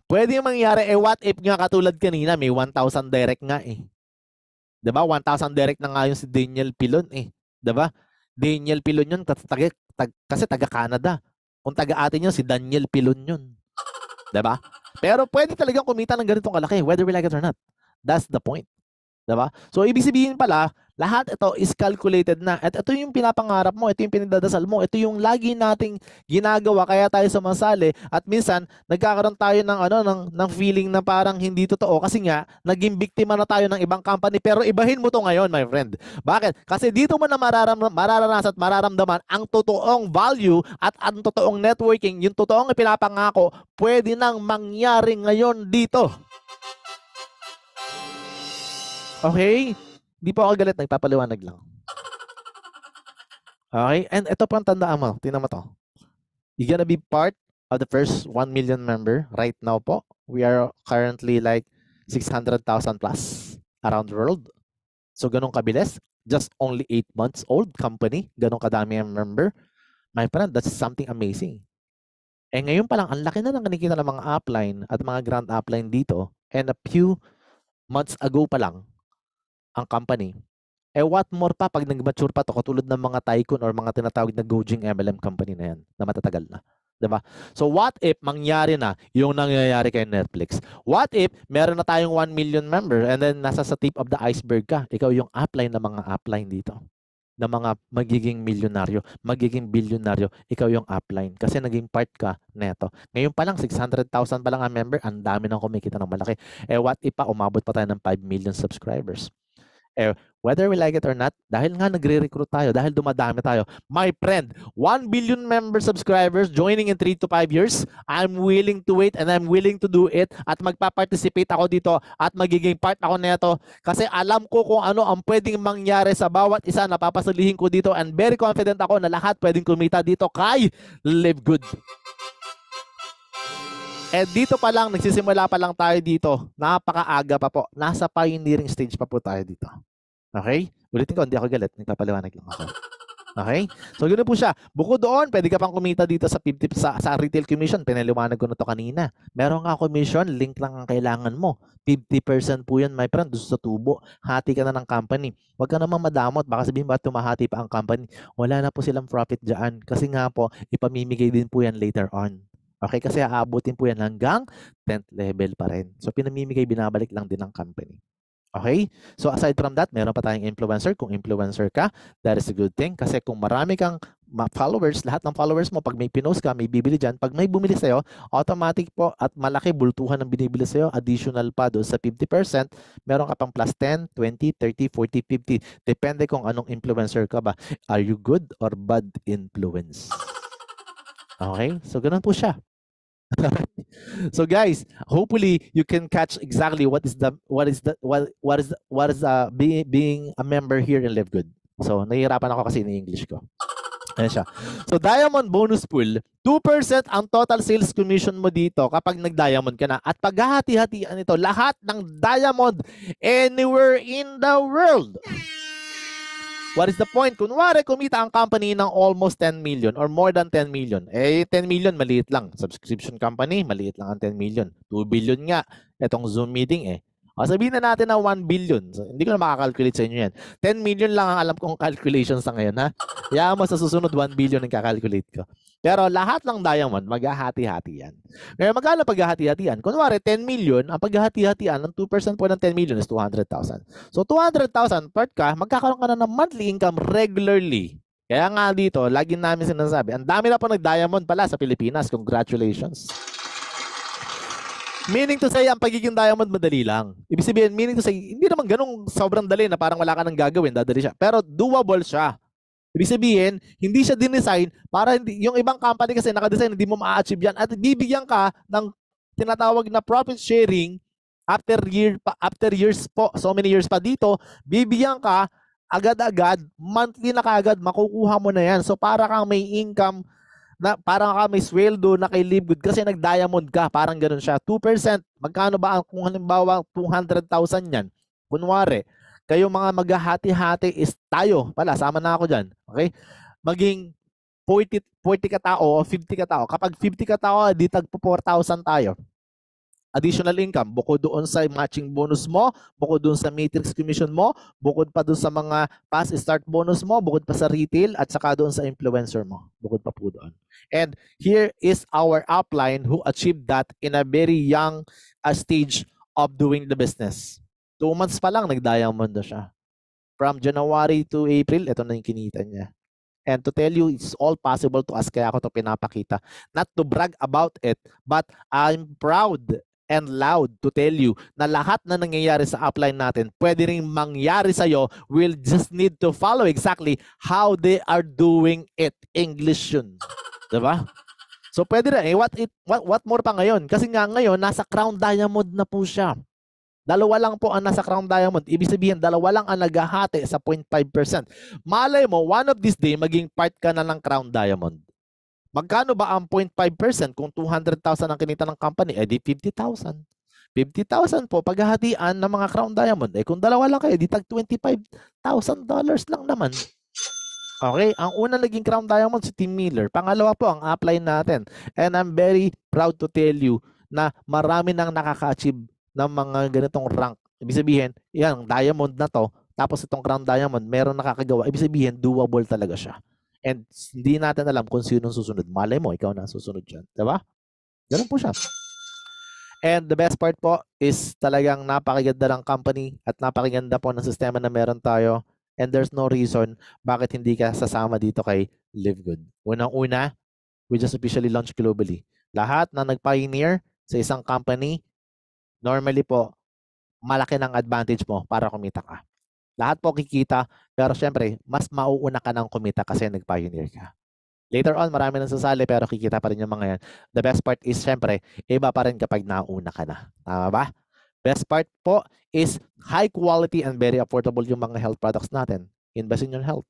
Pwede yung mangyari, what if nga katulad kanina, may 1,000 direct nga eh. Diba? 1,000 direct na nga yung si Daniel Pilon eh. Diba? Daniel Pilon yun kasi taga-Canada. Kung taga-atin yun, si Daniel Pilon yun. Diba? Pero pwede talagang kumita ng ganitong kalaki, whether we like it or not. That's the point. Diba? So, ibig sabihin pala, lahat ito is calculated na. At ito yung pinapangarap mo, ito yung pinagdadasal mo, ito yung lagi nating ginagawa kaya tayo sumasali at minsan nagkakaroon tayo ng feeling na parang hindi totoo kasi nga naging biktima na tayo ng ibang company pero ibahin mo to ngayon, my friend. Bakit? Kasi dito mo na mararanasan at mararamdaman ang totoong value at ang totoong networking, yung totoong pinapangako, pwede nang mangyari ngayon dito. Okay? Di po ako galit, nagpapaliwanag lang. Okay? And ito po ang tandaan mo. Tingnan mo to. You're gonna be part of the first 1 million member right now po. We are currently like 600,000 plus around the world. So, ganun kabilis. Just only 8 months old company. Ganun kadami ang member. My friend, that's something amazing. Ngayon pa lang, ang laki na ng kinikita ng mga upline at mga grand upline dito. And a few months ago pa lang, ang company. What more pa pag nag-mature pa to katulad ng mga tycoon or mga tinatawag na Gojing MLM company na yan na matatagal na. Diba? So what if mangyari na yung nangyayari kay Netflix? What if meron na tayong 1 million member and then nasa sa tip of the iceberg ka? Ikaw yung upline ng mga upline dito. Na mga magiging milyonaryo, magiging bilyonaryo, ikaw yung upline. Kasi naging part ka neto. Ngayon pa lang, 600,000 pa lang ang member, ang dami nang kumikita ng malaki. What if pa, umabot pa tayo ng 5 million subscribers? Whether we like it or not, dahil nga nagre-recruit tayo, dahil dumadami tayo, my friend, 1 billion member subscribers joining in 3 to 5 years, I'm willing to wait and I'm willing to do it at magpa-participate ako dito at magiging part ako neto kasi alam ko kung ano ang pwedeng mangyari sa bawat isa na papasalihin ko dito and very confident ako na lahat pwedeng kumita dito kay Live Good. Dito pa lang, nagsisimula pa lang tayo dito. Napakaaga pa po. Nasa pioneering stage pa po tayo dito. Okay? Ulitin ko, hindi ako galit. Nagpapaliwanag lang ako. Okay? So, ganoon po siya. Bukod doon, pwede ka pang kumita dito sa 50 sa retail commission. Pinaliwanag ko na to kanina. Meron nga commission, link lang ang kailangan mo. 50% po yan, my friend, doon sa tubo. Hati ka na ng company. Huwag ka naman madamot. Baka sabihin ba tumahati pa ang company? Wala na po silang profit dyan. Kasi nga po, ipamimigay din po yan later on. Okay, kasi aabutin po yan hanggang 10th level pa rin. So, pinamimigay, binabalik lang din ng company. Okay? So aside from that, meron pa tayong influencer. Kung influencer ka, that is a good thing. Kasi kung marami kang followers, lahat ng followers mo, pag may pinost ka, may bibili dyan. Pag may bumili sa'yo, automatic po at malaki bultuhan ng binibili sa'yo, additional pa doon sa 50%, meron ka pang plus 10, 20, 30, 40, 50. Depende kung anong influencer ka ba. Are you good or bad influence? Okay? So ganun po siya. So guys, hopefully you can catch exactly what is being a member here in Live Good. So nahihirapan ako kasi in English ko. Ayan siya. So Diamond Bonus Pool, 2% ang total sales commission mo dito kapag nag-diamond ka na. At paghahati-hatian ito, lahat ng diamond anywhere in the world. What is the point? Kunwari, kumita ang company ng almost 10 million or more than 10 million. Eh, 10 million, maliit lang. Subscription company, maliit lang ang 10 million. 2 billion nga. Itong Zoom meeting eh. O, sabihin na natin na 1 billion. So, hindi ko na makakalculate sa inyo yan. 10 million lang ang alam kong calculations sa ngayon, ha? Kaya mo sa susunod, 1 billion ang kakalculate ko. Pero lahat ng diamond, maghahati-hati yan. Ngayon, magkano paghahati-hatian? Kunwari, 10 million, ang paghahati-hatian ng 2% po ng 10 million is 200,000. So, 200,000 part ka, magkakaroon ka na ng monthly income regularly. Kaya nga dito, lagi namin sinasabi, ang dami na po nag-diamond pala sa Pilipinas. Congratulations. Meaning to say, ang pagiging diamond madali lang. Ibig sabihin, meaning to say, hindi naman ganung sobrang dali na parang wala ka nang gagawin, dadali siya. Pero doable siya. Ibig sabihin, hindi siya dinesign para hindi, yung ibang company kasi nakadesign, hindi mo ma-achieve yan. At bibigyan ka ng tinatawag na profit sharing after years po, so many years pa dito, bibigyan ka agad-agad, monthly na kaagad, makukuha mo na yan. So para kang may income, na parang ka may sweldo na kay Livegood kasi nag-diamond ka, parang ganun siya. 2%, magkano ba kung halimbawa 200,000 yan? Kunwari, kayo mga maghahati-hati is tayo pala, sama na ako dyan. Okay? Maging 40 katao o 50 katao. Kapag 50 katao, di tagpo 4,000 tayo. Additional income, bukod doon sa matching bonus mo, bukod doon sa matrix commission mo, bukod pa doon sa mga fast start bonus mo, bukod pa sa retail, at saka doon sa influencer mo. Bukod pa po doon. And here is our upline who achieved that in a very young stage of doing the business. 2 months pa lang, nag-diamond na siya. From January to April, ito na yung kinita niya. And to tell you, it's all possible to us, kaya ako ito pinapakita. Not to brag about it, but I'm proud and loud to tell you na lahat na nangyayari sa upline natin, pwede ring mangyari sa'yo. We'll just need to follow exactly how they are doing it. English yun. Diba? So pwede rin. What more pa ngayon? Kasi nga ngayon, nasa Crown Diamond na po siya. Dalawa lang po ang nasa Crown Diamond. Ibig sabihin, dalawa lang ang naghahati sa 0.5%. Malay mo, one of this day, maging part ka na ng Crown Diamond. Magkano ba ang 0.5% kung 200,000 ang kinita ng company? Eh di 50,000. 50,000 po paghahatian ng mga Crown Diamond. Eh kung dalawa lang kayo, di tag $25,000 lang naman. Okay, ang una naging Crown Diamond si Tim Miller. Pangalawa po ang upline natin. And I'm very proud to tell you na marami nang nakaka-achieve ng mga ganitong rank. Ibig sabihin, yan, diamond na to, tapos itong Crown Diamond, meron nakakagawa. Ibig sabihin, doable talaga siya. And hindi natin alam kung sino susunod. Malay mo, ikaw na susunod dyan. Diba? Ganun po siya. And the best part po is talagang napakaganda ng company at napakaganda po ng sistema na meron tayo. And there's no reason bakit hindi ka sasama dito kay Live Good. Unang-una, we just officially launched globally. Lahat na nag-pioneer sa isang company, normally po, malaki ng advantage mo para kumita ka. Lahat po kikita, pero syempre, mas mauuna ka ng kumita kasi nag-pioneer ka. Later on, marami nang sasali, pero kikita pa rin yung mga yan. The best part is, syempre, iba pa rin kapag nauna ka na. Tama ba? Best part po is high quality and very affordable yung mga health products natin. Invest in your health.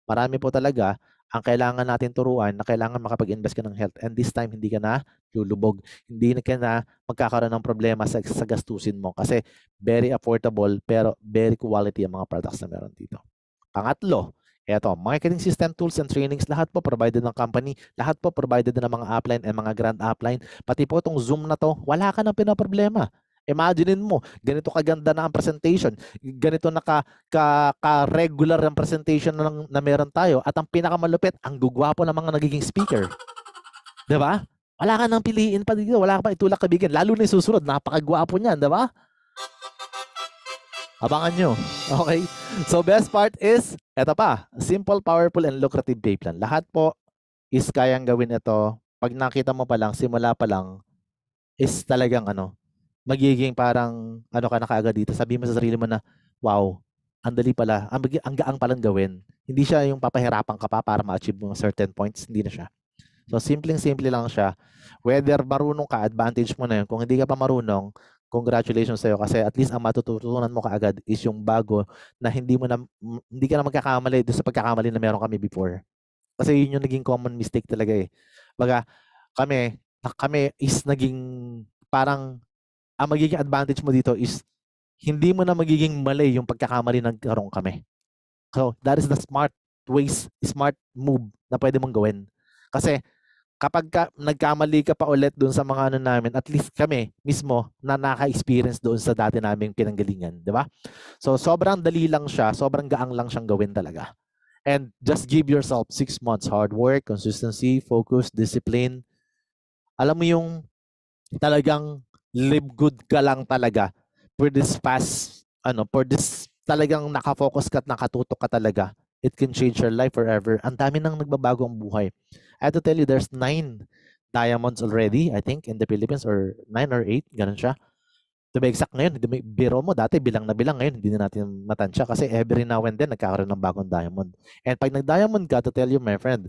Marami po talaga ang kailangan natin turuan na kailangan makapag-invest ka ng health. And this time, hindi ka na lulubog. Hindi ka na magkakaroon ng problema sa gastusin mo kasi very affordable pero very quality ang mga products na meron dito. Pangatlo, eto, marketing system, tools, and trainings, lahat po provided ng company, lahat po provided ng mga upline and mga grand upline. Pati po itong Zoom na to, wala ka nang pinaproblema. Imaginein mo, ganito kaganda na ang presentation, ganito na ka-regular ang presentation na meron tayo, at ang pinakamalupit, ang gugwapo ng mga nagiging speaker. Diba? Wala ka nang piliin pa dito, wala ka pa itulak kabigan, lalo na yung susunod, napakagwapo niyan, diba? Abangan nyo. Okay? So, best part is, eto pa, simple, powerful, and lucrative pay plan. Lahat po is kayang gawin ito. Pag nakita mo pa lang, simula pa lang, is talagang magiging parang ka na kaagad dito. Sabi mo sa sarili mo na, wow, ang dali pala, ang gaang palang gawin. Hindi siya yung papahirapan ka pa para ma-achieve mo certain points. Hindi na siya. So, simpleng-simple lang siya. Whether marunong ka, advantage mo na yun. Kung hindi ka pa marunong, congratulations sa'yo kasi at least ang matututunan mo kaagad is yung bago na hindi ka na magkakamali doon sa pagkakamali na meron kami before. Kasi yun yung naging common mistake talaga eh. Baga, kami is naging parang ang magiging advantage mo dito is hindi mo na magiging mali yung pagkakamali na nagkaroon kami. So, that is the smart move na pwede mong gawin. Kasi kapag nagkamali ka pa ulit doon sa mga namin, at least kami mismo na naka-experience doon sa dati naming pinanggalingan, di ba? So, sobrang dali lang siya, sobrang gaang lang siyang gawin talaga. And just give yourself 6 months hard work, consistency, focus, discipline. Alam mo yung talagang live good ka lang talaga for this talagang nakafocus ka at nakatutok ka talaga. It can change your life forever. Ang dami nang nagbabago ang buhay. I have to tell you, there's 9 diamonds already, I think, in the Philippines, or 9 or 8, ganun siya. To be exact ngayon, biro mo, dati bilang na bilang, ngayon hindi na natin matansya kasi every now and then nagkakaroon ng bagong diamond. And pag nag-diamond ka, to tell you, my friend,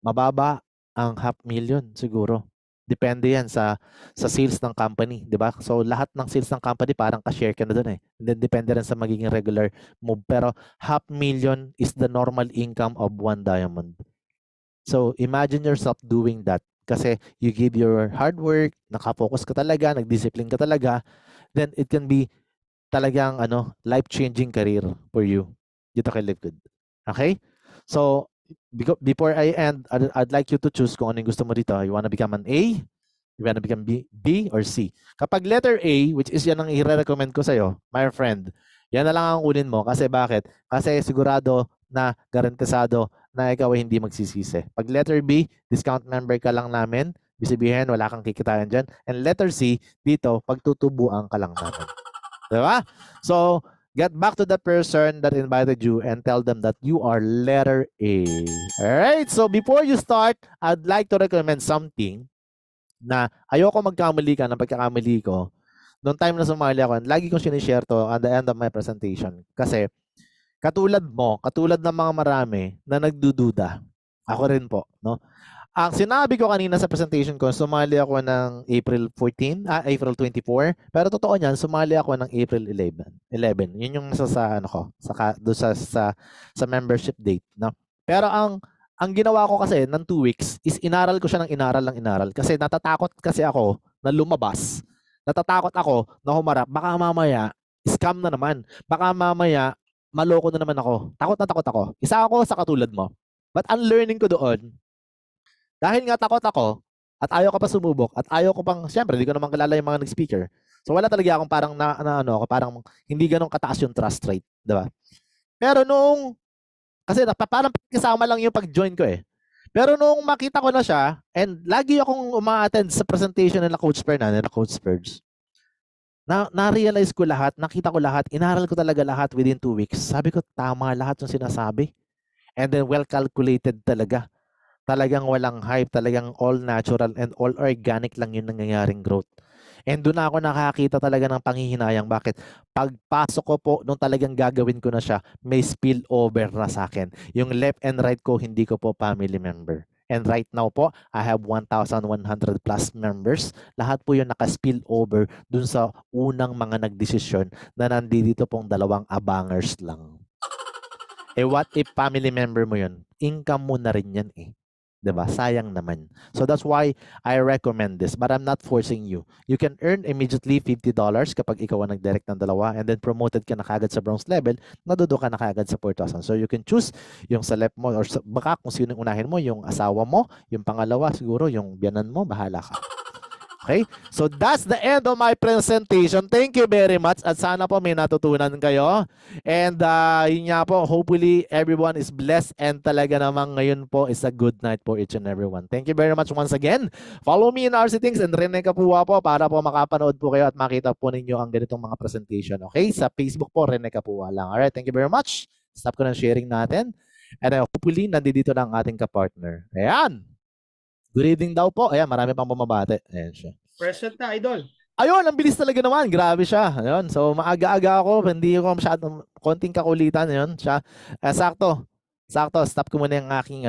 mababa ang 500,000 siguro. Depende yan sa sales ng company, di ba? So lahat ng sales ng company parang ka-share ka na doon eh. And then depende rin sa magiging regular move. Pero 500,000 is the normal income of 1 diamond. So imagine yourself doing that. Kasi you give your hard work, nakafocus ka talaga, nagdiscipline ka talaga, then it can be talagang life-changing career for you dito kay Live Good. Okay? So before I end, I'd like you to choose kung ano yung gusto mo dito. You wanna become an A? You wanna become B or C? Kapag letter A, which is yan ang i-recommend ko sa'yo, my friend, yan na lang ang kunin mo. Kasi bakit? Kasi sigurado na garantisado na ikaw ay hindi magsisisi. Pag letter B, discount member ka lang namin. Bisibihin, wala kang kikitain dyan. And letter C, dito, pagtutubuan ka lang namin. Diba? So, get back to the person that invited you and tell them that you are letter A. Alright? So, before you start, I'd like to recommend something na ayoko magkamali ka ng pagkakamali ko. Noong time na sumali ako, lagi kong sinishare to at the end of my presentation. Kasi, katulad ng mga marami na nagdududa. Ako rin po, no? Ang sinabi ko kanina sa presentation ko, sumali ako ng April 24, pero totoo niyan, sumali ako ng April 11. Yun yung sa membership date, no? Pero ang ginawa ko kasi ng 2 weeks is inaral ko siya ng inaral kasi natatakot kasi ako na lumabas. Natatakot ako na humarap. Baka mamaya scam na naman. Baka mamaya maloko na naman ako. Takot na takot ako. Isa ako sa katulad mo. But ang learning ko doon, dahil nga takot ako, at ayaw ko pa sumubok, at ayaw ko pang, syempre, hindi ko naman kilala yung mga nag-speaker. So wala talaga akong parang parang hindi ganun kataas yung trust rate, di ba? Pero kasi parang kasama lang yung pag-join ko eh. Pero nung makita ko na siya, and lagi akong uma-attend sa presentation nila Coach Fernando, nila Coach Spurs, na-realize ko lahat, nakita ko lahat, inaral ko talaga lahat within 2 weeks. Sabi ko, tama lahat yung sinasabi. And then well calculated talaga. Talagang walang hype, talagang all natural and all organic lang yung nangyayaring growth. And doon ako nakakita talaga ng panghihinayang. Bakit? Pagpasok ko po, nung talagang gagawin ko na siya, may spillover na sa akin. Yung left and right ko, hindi ko po family member. And right now po, I have 1,100 plus members. Lahat po yung naka-spill over dun sa unang mga nagdesisyon na nandito pong 2 abangers lang. What if family member mo yun? Income mo na rin yan eh. Diba? Sayang naman. So that's why I recommend this. But I'm not forcing you. You can earn immediately $50 kapag ikaw ang nag-direct ng 2 and then promoted ka na kagad sa bronze level, nadudo ka na kagad sa 4,000. So you can choose yung sa left mo or baka kung sino yung unahin mo, yung asawa mo, yung pangalawa siguro, yung biyanan mo, bahala ka. Okay? So that's the end of my presentation. Thank you very much at sana po may natutunan kayo. And yun nga po, hopefully everyone is blessed and talaga namang ngayon po is a good night for each and everyone. Thank you very much once again. Follow me in RC Things and Rene Kapua po para po makapanood po kayo at makita po ninyo ang ganitong mga presentation. Okay? Sa Facebook po, Rene Kapua lang. Alright, thank you very much. Stop ko ng sharing natin. And hopefully, nandito na ang ating kapartner. Ayan! Good evening daw po. Ayan, marami pang bumabate. Ayan siya. Present na, idol. Ayun, ang bilis talaga naman. Grabe siya. Ayun. So, maaga-aga ako. Hindi ko masyadong konting kakulitan. Ayun, siya. Sakto. Sakto. Stop ko muna yung aking